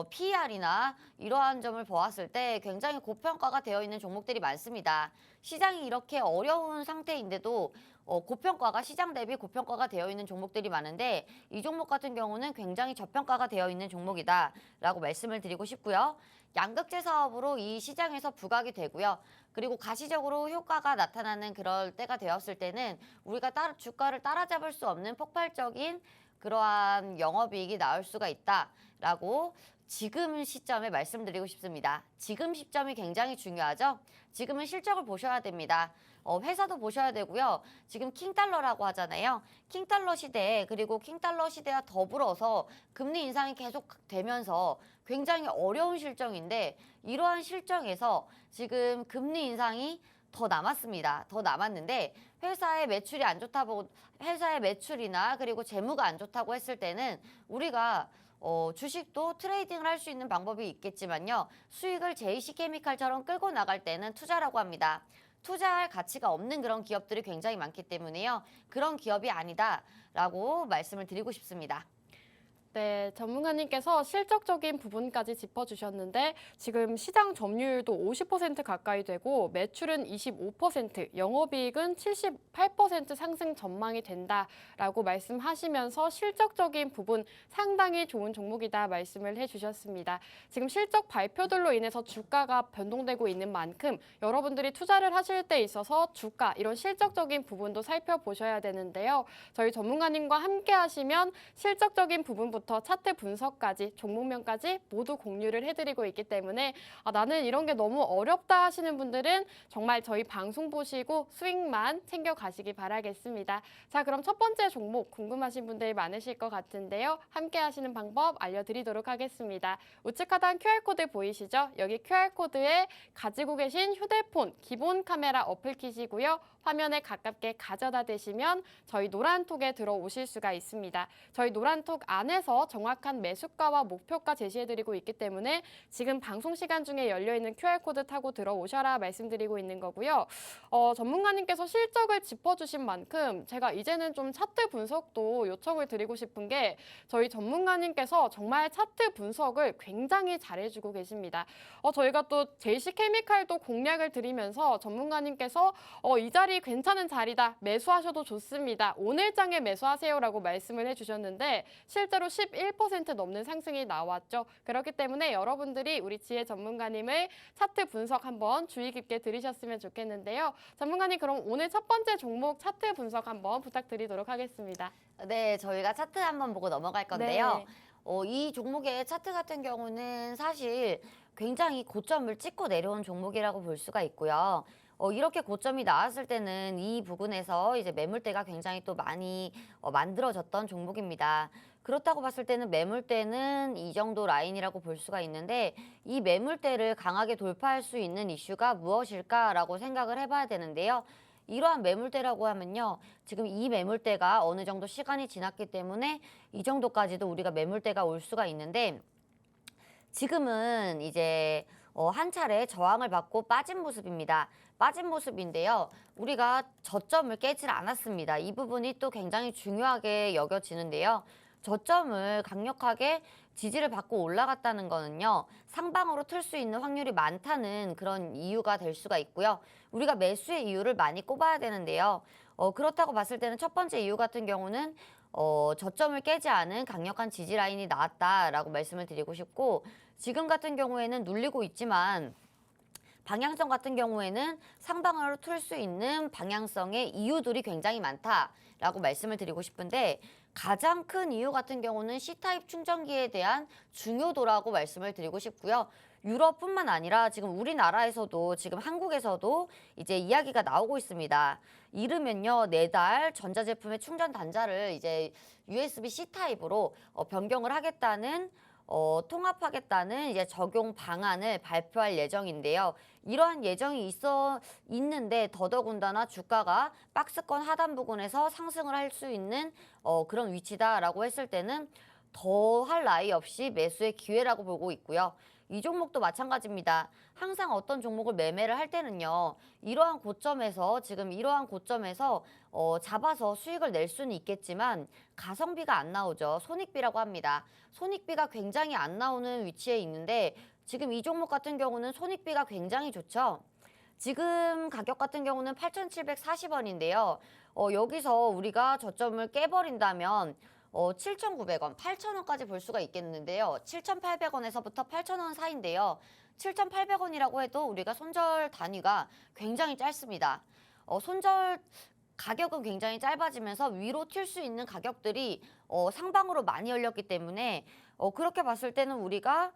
PER이나 이러한 점을 보았을 때 굉장히 고평가가 되어 있는 종목들이 많습니다. 시장이 이렇게 어려운 상태인데도 고평가가 시장 대비 고평가가 되어 있는 종목들이 많은데 이 종목 같은 경우는 굉장히 저평가가 되어 있는 종목이다라고 말씀을 드리고 싶고요. 양극재 사업으로 이 시장에서 부각이 되고요. 그리고 가시적으로 효과가 나타나는 그럴 때가 되었을 때는 우리가 주가를 따라잡을 수 없는 폭발적인 그러한 영업이익이 나올 수가 있다라고 지금 시점에 말씀드리고 싶습니다. 지금 시점이 굉장히 중요하죠. 지금은 실적을 보셔야 됩니다. 회사도 보셔야 되고요. 지금 킹달러라고 하잖아요. 킹달러 시대 그리고 킹달러 시대와 더불어서 금리 인상이 계속 되면서 굉장히 어려운 실정인데 이러한 실정에서 지금 금리 인상이 더 남았습니다. 더 남았는데 회사의 매출이 안 좋다고 회사의 매출이나 그리고 재무가 안 좋다고 했을 때는 우리가 주식도 트레이딩을 할 수 있는 방법이 있겠지만요. 수익을 JC케미칼처럼 끌고 나갈 때는 투자라고 합니다. 투자할 가치가 없는 그런 기업들이 굉장히 많기 때문에요. 그런 기업이 아니다라고 말씀을 드리고 싶습니다. 네, 전문가님께서 실적적인 부분까지 짚어주셨는데 지금 시장 점유율도 50% 가까이 되고 매출은 25%, 영업이익은 78% 상승 전망이 된다라고 말씀하시면서 실적적인 부분 상당히 좋은 종목이다 말씀을 해주셨습니다. 지금 실적 발표들로 인해서 주가가 변동되고 있는 만큼 여러분들이 투자를 하실 때 있어서 주가 이런 실적적인 부분도 살펴보셔야 되는데요. 저희 전문가님과 함께 하시면 실적적인 부분부터 차트 분석까지 종목명까지 모두 공유를 해드리고 있기 때문에 나는 이런 게 너무 어렵다 하시는 분들은 정말 저희 방송 보시고 수익만 챙겨가시기 바라겠습니다. 자, 그럼 첫 번째 종목 궁금하신 분들이 많으실 것 같은데요. 함께 하시는 방법 알려드리도록 하겠습니다. 우측 하단 QR코드 보이시죠? 여기 QR코드에 가지고 계신 휴대폰 기본 카메라 어플킷이고요. 화면에 가깝게 가져다 대시면 저희 노란톡에 들어오실 수가 있습니다. 저희 노란톡 안에서 정확한 매수가와 목표가 제시해드리고 있기 때문에 지금 방송 시간 중에 열려있는 QR코드 타고 들어오셔라 말씀드리고 있는 거고요. 전문가님께서 실적을 짚어주신 만큼 제가 이제는 좀 차트 분석도 요청을 드리고 싶은 게 저희 전문가님께서 정말 차트 분석을 굉장히 잘해주고 계십니다. 저희가 또 JC케미칼도 공략을 드리면서 전문가님께서 이 자리 괜찮은 자리다. 매수하셔도 좋습니다. 오늘장에 매수하세요라고 말씀을 해주셨는데 실제로 11% 넘는 상승이 나왔죠. 그렇기 때문에 여러분들이 우리 지혜 전문가님의 차트 분석 한번 주의 깊게 들으셨으면 좋겠는데요. 전문가님 그럼 오늘 첫 번째 종목 차트 분석 한번 부탁드리도록 하겠습니다. 네, 저희가 차트 한번 보고 넘어갈 건데요. 네. 이 종목의 차트 같은 경우는 사실 굉장히 고점을 찍고 내려온 종목이라고 볼 수가 있고요. 이렇게 고점이 나왔을 때는 이 부분에서 이제 매물대가 굉장히 또 많이 만들어졌던 종목입니다. 그렇다고 봤을 때는 매물대는 이 정도 라인이라고 볼 수가 있는데 이 매물대를 강하게 돌파할 수 있는 이슈가 무엇일까라고 생각을 해봐야 되는데요. 이러한 매물대라고 하면요. 지금 이 매물대가 어느 정도 시간이 지났기 때문에 이 정도까지도 우리가 매물대가 올 수가 있는데 지금은 이제 한 차례 저항을 받고 빠진 모습입니다. 빠진 모습인데요. 우리가 저점을 깨질 않았습니다. 이 부분이 또 굉장히 중요하게 여겨지는데요. 저점을 강력하게 지지를 받고 올라갔다는 거는요. 상방으로 틀 수 있는 확률이 많다는 그런 이유가 될 수가 있고요. 우리가 매수의 이유를 많이 꼽아야 되는데요. 그렇다고 봤을 때는 첫 번째 이유 같은 경우는 저점을 깨지 않은 강력한 지지 라인이 나왔다라고 말씀을 드리고 싶고 지금 같은 경우에는 눌리고 있지만 방향성 같은 경우에는 상방으로 틀 수 있는 방향성의 이유들이 굉장히 많다라고 말씀을 드리고 싶은데 가장 큰 이유 같은 경우는 C타입 충전기에 대한 중요도라고 말씀을 드리고 싶고요. 유럽뿐만 아니라 지금 우리나라에서도 지금 한국에서도 이제 이야기가 나오고 있습니다. 이르면요, 내달 전자제품의 충전 단자를 이제 USB C타입으로 변경을 하겠다는 통합하겠다는 이제 적용 방안을 발표할 예정인데요. 이러한 예정이 있는데 더더군다나 주가가 박스권 하단 부근에서 상승을 할 수 있는 그런 위치다라고 했을 때는 더 할 나위 없이 매수의 기회라고 보고 있고요. 이 종목도 마찬가지입니다. 항상 어떤 종목을 매매를 할 때는요. 이러한 고점에서 잡아서 수익을 낼 수는 있겠지만 가성비가 안 나오죠. 손익비라고 합니다. 손익비가 굉장히 안 나오는 위치에 있는데 지금 이 종목 같은 경우는 손익비가 굉장히 좋죠. 지금 가격 같은 경우는 8,740원인데요. 여기서 우리가 저점을 깨버린다면 7,900원, 8,000원까지 볼 수가 있겠는데요. 7,800원에서부터 8,000원 사이인데요. 7,800원이라고 해도 우리가 손절 단위가 굉장히 짧습니다. 손절 가격은 굉장히 짧아지면서 위로 튈 수 있는 가격들이 상방으로 많이 열렸기 때문에 그렇게 봤을 때는 우리가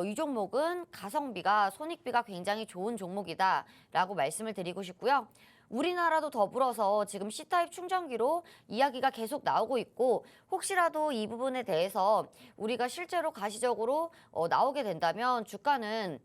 이 종목은 가성비가 손익비가 굉장히 좋은 종목이다라고 말씀을 드리고 싶고요. 우리나라도 더불어서 지금 C타입 충전기로 이야기가 계속 나오고 있고 혹시라도 이 부분에 대해서 우리가 실제로 가시적으로 나오게 된다면 주가는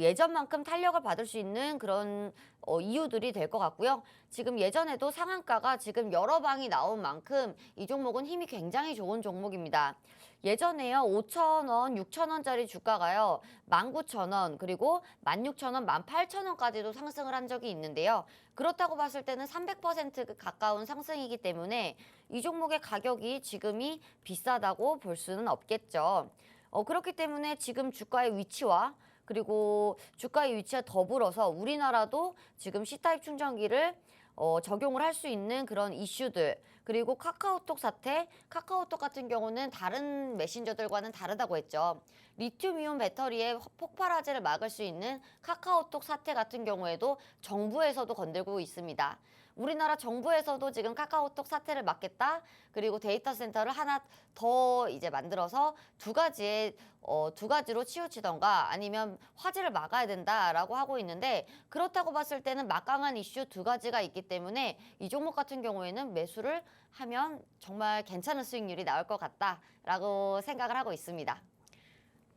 예전만큼 탄력을 받을 수 있는 그런 이유들이 될 것 같고요. 지금 예전에도 상한가가 지금 여러 방이 나온 만큼 이 종목은 힘이 굉장히 좋은 종목입니다. 예전에요 5,000원, 6,000원짜리 주가가요 19,000원 그리고 16,000원, 18,000원까지도 상승을 한 적이 있는데요. 그렇다고 봤을 때는 300% 가까운 상승이기 때문에 이 종목의 가격이 지금이 비싸다고 볼 수는 없겠죠. 그렇기 때문에 지금 주가의 위치와 그리고 주가의 위치와 더불어서 우리나라도 지금 C타입 충전기를 적용을 할 수 있는 그런 이슈들 그리고 카카오톡 사태, 카카오톡 같은 경우는 다른 메신저들과는 다르다고 했죠. 리튬이온 배터리의 폭발 화재를 막을 수 있는 카카오톡 사태 같은 경우에도 정부에서도 건들고 있습니다. 우리나라 정부에서도 지금 카카오톡 사태를 막겠다. 그리고 데이터 센터를 하나 더 이제 만들어서 두 가지로 치우치던가 아니면 화재를 막아야 된다라고 하고 있는데 그렇다고 봤을 때는 막강한 이슈 두 가지가 있기 때문에 이 종목 같은 경우에는 매수를 하면 정말 괜찮은 수익률이 나올 것 같다라고 생각을 하고 있습니다.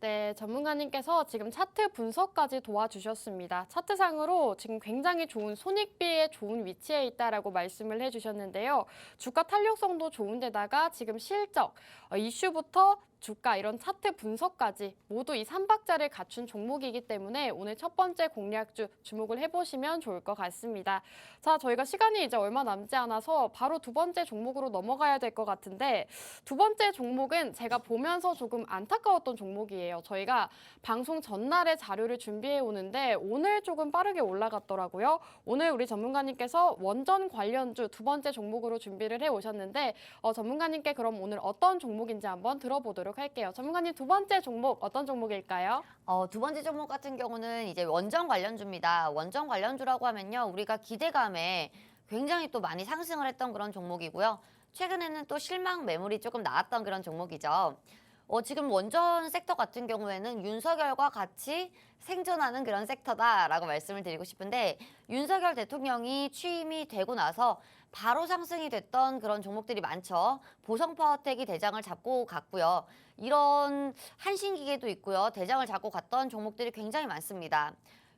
네, 전문가님께서 지금 차트 분석까지 도와주셨습니다. 차트상으로 지금 굉장히 좋은 손익비에 좋은 위치에 있다라고 말씀을 해주셨는데요. 주가 탄력성도 좋은데다가 지금 실적, 이슈부터 주가 이런 차트 분석까지 모두 이 3박자를 갖춘 종목이기 때문에 오늘 첫 번째 공략주 주목을 해보시면 좋을 것 같습니다. 자, 저희가 시간이 이제 얼마 남지 않아서 바로 두 번째 종목으로 넘어가야 될 것 같은데 두 번째 종목은 제가 보면서 조금 안타까웠던 종목이에요. 저희가 방송 전날에 자료를 준비해 오는데 오늘 조금 빠르게 올라갔더라고요. 오늘 우리 전문가님께서 원전 관련주 두 번째 종목으로 준비를 해 오셨는데 전문가님께 그럼 오늘 어떤 종목인지 한번 들어보도록 할게요. 전문가님 두 번째 종목 어떤 종목일까요? 두 번째 종목 같은 경우는 이제 원전 관련주입니다. 원전 관련주라고 하면요. 우리가 기대감에 굉장히 또 많이 상승을 했던 그런 종목이고요. 최근에는 또 실망 매물이 조금 나왔던 그런 종목이죠. 지금 원전 섹터 같은 경우에는 윤석열과 같이 생존하는 그런 섹터다라고 말씀을 드리고 싶은데, 윤석열 대통령이 취임이 되고 나서 바로 상승이 됐던 그런 종목들이 많죠. 보성파워텍이 대장을 잡고 갔고요. 이런 한신기계도 있고요. 대장을 잡고 갔던 종목들이 굉장히 많습니다.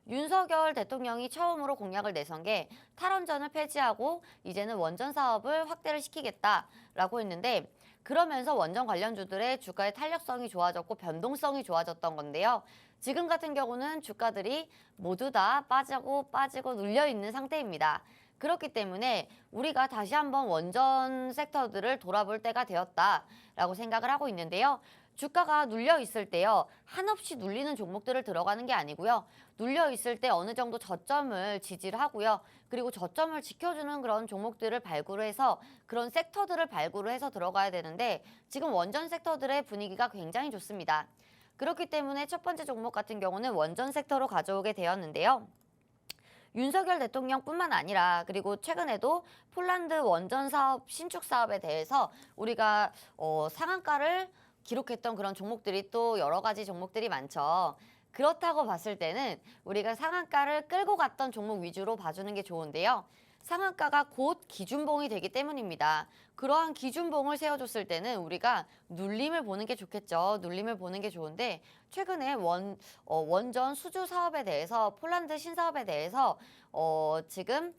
윤석열 대통령이 처음으로 공약을 내선 게 탈원전을 폐지하고 이제는 원전 사업을 확대를 시키겠다라고 했는데, 그러면서 원전 관련주들의 주가의 탄력성이 좋아졌고 변동성이 좋아졌던 건데요. 지금 같은 경우는 주가들이 모두 다 빠지고 눌려 있는 상태입니다. 그렇기 때문에 우리가 다시 한번 원전 섹터들을 돌아볼 때가 되었다라고 생각을 하고 있는데요. 주가가 눌려 있을 때요, 한없이 눌리는 종목들을 들어가는 게 아니고요. 눌려 있을 때 어느 정도 저점을 지지를 하고요. 그리고 저점을 지켜주는 그런 종목들을 발굴해서, 그런 섹터들을 발굴해서 들어가야 되는데, 지금 원전 섹터들의 분위기가 굉장히 좋습니다. 그렇기 때문에 첫 번째 종목 같은 경우는 원전 섹터로 가져오게 되었는데요. 윤석열 대통령뿐만 아니라, 그리고 최근에도 폴란드 원전 사업 신축 사업에 대해서 우리가 상한가를 기록했던 그런 종목들이 또 여러 가지 종목들이 많죠. 그렇다고 봤을 때는 우리가 상한가를 끌고 갔던 종목 위주로 봐주는 게 좋은데요. 상한가가 곧 기준봉이 되기 때문입니다. 그러한 기준봉을 세워줬을 때는 우리가 눌림을 보는 게 좋겠죠. 눌림을 보는 게 좋은데, 최근에 원전 수주 사업에 대해서, 폴란드 신사업에 대해서 지금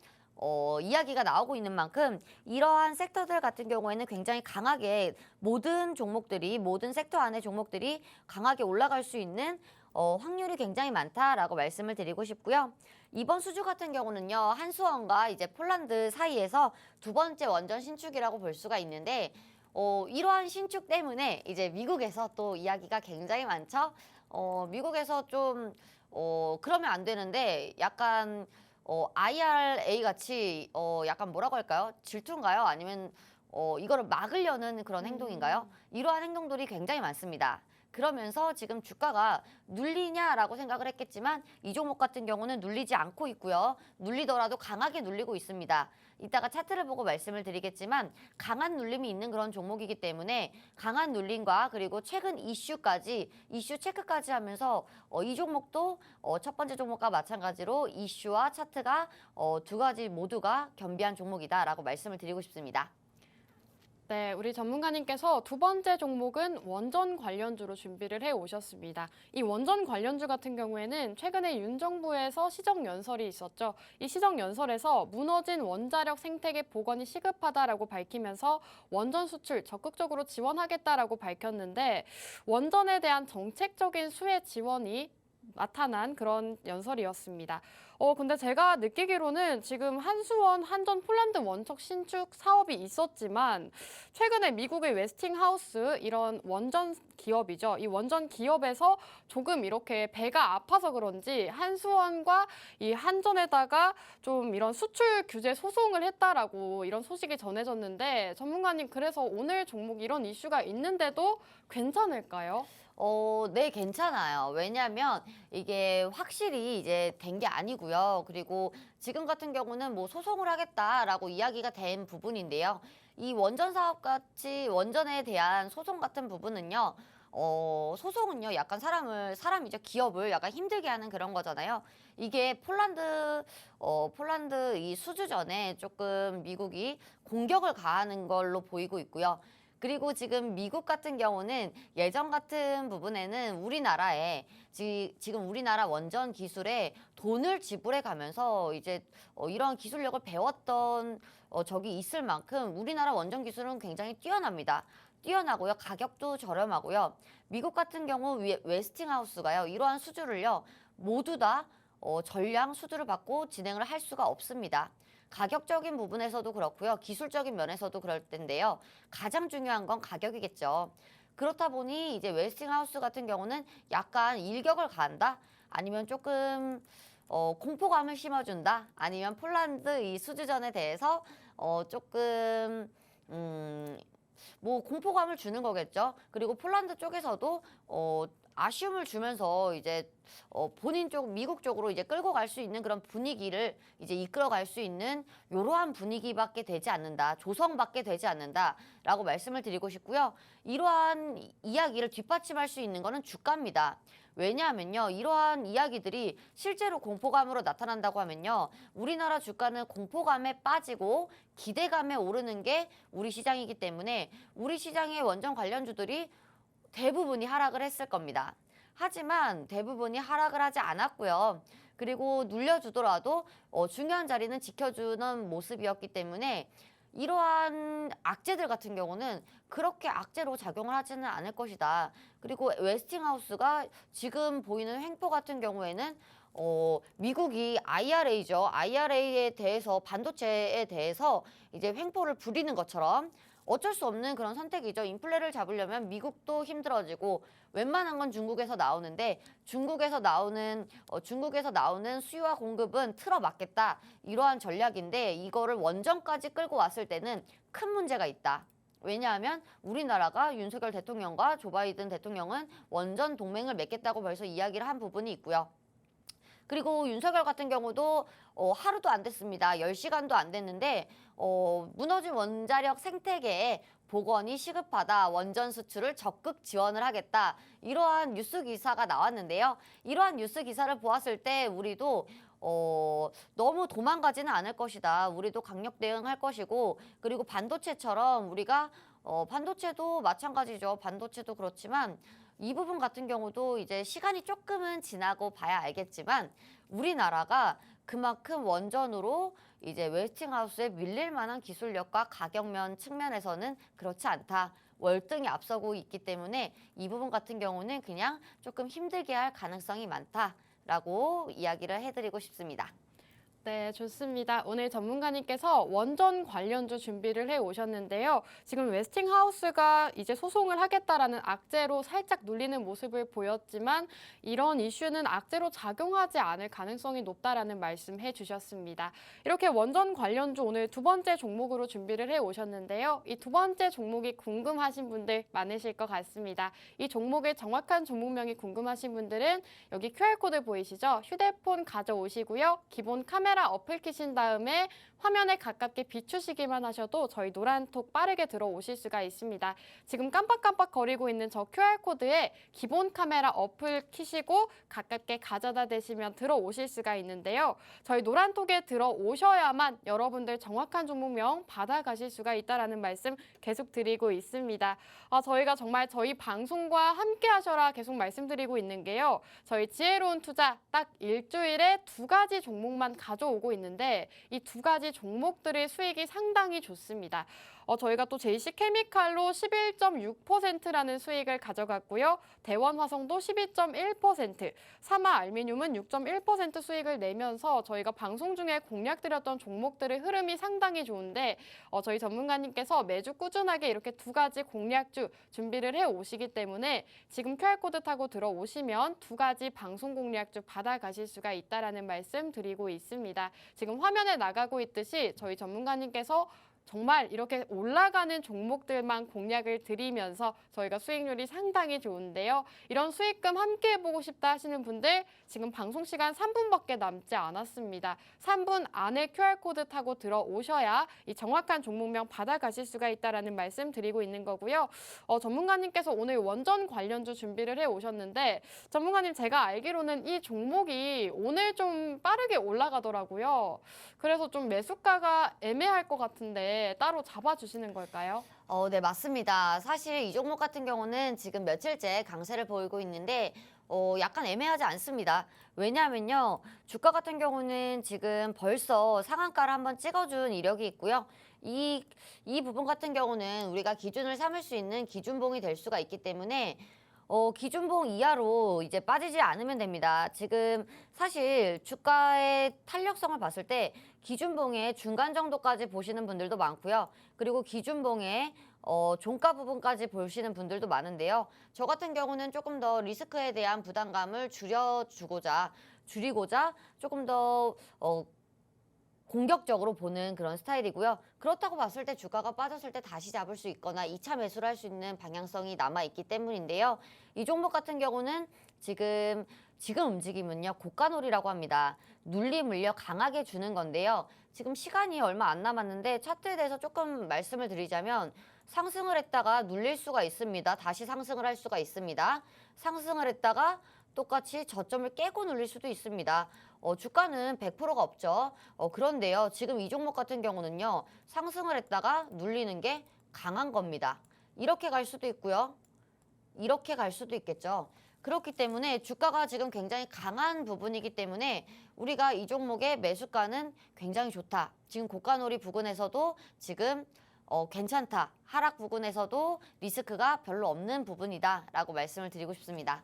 이야기가 나오고 있는 만큼, 이러한 섹터들 같은 경우에는 굉장히 강하게 모든 종목들이, 모든 섹터 안의 종목들이 강하게 올라갈 수 있는 확률이 굉장히 많다라고 말씀을 드리고 싶고요. 이번 수주 같은 경우는요, 한수원과 이제 폴란드 사이에서 두 번째 원전 신축이라고 볼 수가 있는데, 이러한 신축 때문에 이제 미국에서 또 이야기가 굉장히 많죠. 미국에서 좀 그러면 안 되는데, 약간 IRA 같이 약간 뭐라고 할까요? 질투인가요? 아니면 이거를 막으려는 그런 행동인가요? 이러한 행동들이 굉장히 많습니다. 그러면서 지금 주가가 눌리냐라고 생각을 했겠지만, 이 종목 같은 경우는 눌리지 않고 있고요. 눌리더라도 강하게 눌리고 있습니다. 이따가 차트를 보고 말씀을 드리겠지만, 강한 눌림이 있는 그런 종목이기 때문에, 강한 눌림과 그리고 최근 이슈 체크까지 하면서 이 종목도 첫 번째 종목과 마찬가지로 이슈와 차트가 두 가지 모두가 겸비한 종목이다라고 말씀을 드리고 싶습니다. 네, 우리 전문가님께서 두 번째 종목은 원전 관련주로 준비를 해 오셨습니다. 이 원전 관련주 같은 경우에는 최근에 윤 정부에서 시정 연설이 있었죠. 이 시정 연설에서 무너진 원자력 생태계 복원이 시급하다라고 밝히면서 원전 수출 적극적으로 지원하겠다라고 밝혔는데, 원전에 대한 정책적인 수혜 지원이 나타난 그런 연설이었습니다. 근데 제가 느끼기로는 지금 한수원, 한전 폴란드 원척 신축 사업이 있었지만, 최근에 미국의 웨스팅하우스, 이런 원전 기업이죠. 이 원전 기업에서 조금 이렇게 배가 아파서 그런지 한수원과 이 한전에다가 좀 이런 수출 규제 소송을 했다라고 이런 소식이 전해졌는데, 전문가님, 그래서 오늘 종목 이런 이슈가 있는데도 괜찮을까요? 네, 괜찮아요. 왜냐하면 이게 확실히 이제 된 게 아니고요. 그리고 지금 같은 경우는 뭐 소송을 하겠다라고 이야기가 된 부분인데요. 이 원전 사업 같이 원전에 대한 소송 같은 부분은요. 소송은요, 약간 사람이죠. 기업을 약간 힘들게 하는 그런 거잖아요. 이게 폴란드 이 수주전에 조금 미국이 공격을 가하는 걸로 보이고 있고요. 그리고 지금 미국 같은 경우는 예전 같은 부분에는 지금 우리나라 원전 기술에 돈을 지불해 가면서 이제 이런 기술력을 배웠던 적이 있을 만큼 우리나라 원전 기술은 굉장히 뛰어납니다. 뛰어나고요. 가격도 저렴하고요. 미국 같은 경우 웨스팅하우스가요, 이러한 수주를요, 모두 다 전량 수주를 받고 진행을 할 수가 없습니다. 가격적인 부분에서도 그렇고요. 기술적인 면에서도 그럴 텐데요. 가장 중요한 건 가격이겠죠. 그렇다 보니 이제 웨스팅하우스 같은 경우는 약간 일격을 가한다? 아니면 조금 공포감을 심어준다? 아니면 폴란드 이 수주전에 대해서 조금 뭐 공포감을 주는 거겠죠. 그리고 폴란드 쪽에서도 아쉬움을 주면서 이제 본인 쪽 미국 쪽으로 이제 끌고 갈 수 있는 그런 분위기를 이제 이끌어 갈 수 있는 이러한 분위기밖에 되지 않는다. 조성밖에 되지 않는다라고 말씀을 드리고 싶고요. 이러한 이야기를 뒷받침할 수 있는 거는 주가입니다. 왜냐하면요, 이러한 이야기들이 실제로 공포감으로 나타난다고 하면요, 우리나라 주가는 공포감에 빠지고 기대감에 오르는 게 우리 시장이기 때문에 우리 시장의 원전 관련주들이 대부분이 하락을 했을 겁니다. 하지만 대부분이 하락을 하지 않았고요. 그리고 눌려주더라도 중요한 자리는 지켜주는 모습이었기 때문에 이러한 악재들 같은 경우는 그렇게 악재로 작용을 하지는 않을 것이다. 그리고 웨스팅하우스가 지금 보이는 횡포 같은 경우에는 미국이 IRA죠. IRA에 대해서 반도체에 대해서 이제 횡포를 부리는 것처럼 어쩔 수 없는 그런 선택이죠. 인플레를 잡으려면 미국도 힘들어지고 웬만한 건 중국에서 나오는데 중국에서 나오는 수요와 공급은 틀어막겠다. 이러한 전략인데 이거를 원전까지 끌고 왔을 때는 큰 문제가 있다. 왜냐하면 우리나라가 윤석열 대통령과 조 바이든 대통령은 원전 동맹을 맺겠다고 벌써 이야기를 한 부분이 있고요. 그리고 윤석열 같은 경우도 하루도 안 됐습니다. 10시간도 안 됐는데 무너진 원자력 생태계에 복원이 시급하다. 원전 수출을 적극 지원을 하겠다. 이러한 뉴스 기사가 나왔는데요. 이러한 뉴스 기사를 보았을 때 우리도 너무 도망가지는 않을 것이다. 우리도 강력 대응할 것이고 그리고 반도체처럼 우리가 반도체도 마찬가지죠. 반도체도 그렇지만 이 부분 같은 경우도 이제 시간이 조금은 지나고 봐야 알겠지만 우리나라가 그만큼 원전으로 이제 웨스팅하우스에 밀릴 만한 기술력과 가격면 측면에서는 그렇지 않다. 월등히 앞서고 있기 때문에 이 부분 같은 경우는 그냥 조금 힘들게 할 가능성이 많다라고 이야기를 해드리고 싶습니다. 네, 좋습니다. 오늘 전문가님께서 원전 관련주 준비를 해 오셨는데요. 지금 웨스팅하우스가 이제 소송을 하겠다라는 악재로 살짝 눌리는 모습을 보였지만 이런 이슈는 악재로 작용하지 않을 가능성이 높다라는 말씀해 주셨습니다. 이렇게 원전 관련주 오늘 두 번째 종목으로 준비를 해 오셨는데요. 이 두 번째 종목이 궁금하신 분들 많으실 것 같습니다. 이 종목의 정확한 종목명이 궁금하신 분들은 여기 QR코드 보이시죠? 휴대폰 가져오시고요. 기본 카메라 어플 키신 다음에 화면에 가깝게 비추시기만 하셔도 저희 노란톡 빠르게 들어오실 수가 있습니다. 지금 깜빡깜빡 거리고 있는 저 QR코드에 기본 카메라 어플 키시고 가깝게 가져다 대시면 들어오실 수가 있는데요. 저희 노란톡에 들어오셔야만 여러분들 정확한 종목명 받아가실 수가 있다는 말씀 계속 드리고 있습니다. 저희가 정말 저희 방송과 함께 하셔라 계속 말씀드리고 있는 게요. 저희 지혜로운 투자 딱 일주일에 2가지 종목만 가져오고 있는데 이 2가지 종목들의 수익이 상당히 좋습니다. 저희가 또 JC케미칼로 11.6%라는 수익을 가져갔고요. 대원화성도 12.1%, 사마알미늄은 6.1% 수익을 내면서 저희가 방송 중에 공략드렸던 종목들의 흐름이 상당히 좋은데 저희 전문가님께서 매주 꾸준하게 이렇게 2가지 공략주 준비를 해 오시기 때문에 지금 QR코드 타고 들어오시면 2가지 방송 공략주 받아가실 수가 있다는 말씀 드리고 있습니다. 지금 화면에 나가고 있듯이 저희 전문가님께서 정말 이렇게 올라가는 종목들만 공략을 드리면서 저희가 수익률이 상당히 좋은데요. 이런 수익금 함께 해보고 싶다 하시는 분들 지금 방송 시간 3분밖에 남지 않았습니다. 3분 안에 QR코드 타고 들어오셔야 이 정확한 종목명 받아가실 수가 있다는 말씀 드리고 있는 거고요. 전문가님께서 오늘 원전 관련주 준비를 해 오셨는데 전문가님 제가 알기로는 이 종목이 오늘 좀 빠르게 올라가더라고요. 그래서 좀 매수가가 애매할 것 같은데 따로 잡아주시는 걸까요? 네, 맞습니다. 사실 이 종목 같은 경우는 지금 며칠째 강세를 보이고 있는데 약간 애매하지 않습니다. 왜냐하면요, 주가 같은 경우는 지금 벌써 상한가를 한번 찍어준 이력이 있고요. 이 부분 같은 경우는 우리가 기준을 삼을 수 있는 기준봉이 될 수가 있기 때문에 기준봉 이하로 이제 빠지지 않으면 됩니다. 지금 사실 주가의 탄력성을 봤을 때 기준봉의 중간 정도까지 보시는 분들도 많고요. 그리고 기준봉의 종가 부분까지 보시는 분들도 많은데요. 저 같은 경우는 조금 더 리스크에 대한 부담감을 줄이고자 조금 더 공격적으로 보는 그런 스타일이고요. 그렇다고 봤을 때 주가가 빠졌을 때 다시 잡을 수 있거나 2차 매수를 할 수 있는 방향성이 남아있기 때문인데요. 이 종목 같은 경우는 지금 움직임은요. 고가놀이라고 합니다. 눌림 물려 강하게 주는 건데요. 지금 시간이 얼마 안 남았는데 차트에 대해서 조금 말씀을 드리자면 상승을 했다가 눌릴 수가 있습니다. 다시 상승을 할 수가 있습니다. 상승을 했다가 똑같이 저점을 깨고 눌릴 수도 있습니다. 주가는 100%가 없죠. 그런데요. 지금 이 종목 같은 경우는요. 상승을 했다가 눌리는 게 강한 겁니다. 이렇게 갈 수도 있고요. 이렇게 갈 수도 있겠죠. 그렇기 때문에 주가가 지금 굉장히 강한 부분이기 때문에 우리가 이 종목의 매수가는 굉장히 좋다. 지금 고가놀이 부근에서도 지금 괜찮다. 하락 부근에서도 리스크가 별로 없는 부분이다 라고 말씀을 드리고 싶습니다.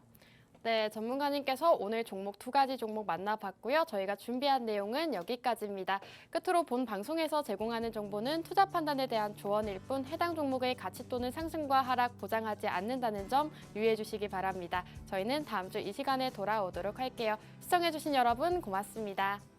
네, 전문가님께서 오늘 종목 2가지 종목 만나봤고요. 저희가 준비한 내용은 여기까지입니다. 끝으로 본 방송에서 제공하는 정보는 투자 판단에 대한 조언일 뿐 해당 종목의 가치 또는 상승과 하락 보장하지 않는다는 점 유의해 주시기 바랍니다. 저희는 다음 주 이 시간에 돌아오도록 할게요. 시청해 주신 여러분 고맙습니다.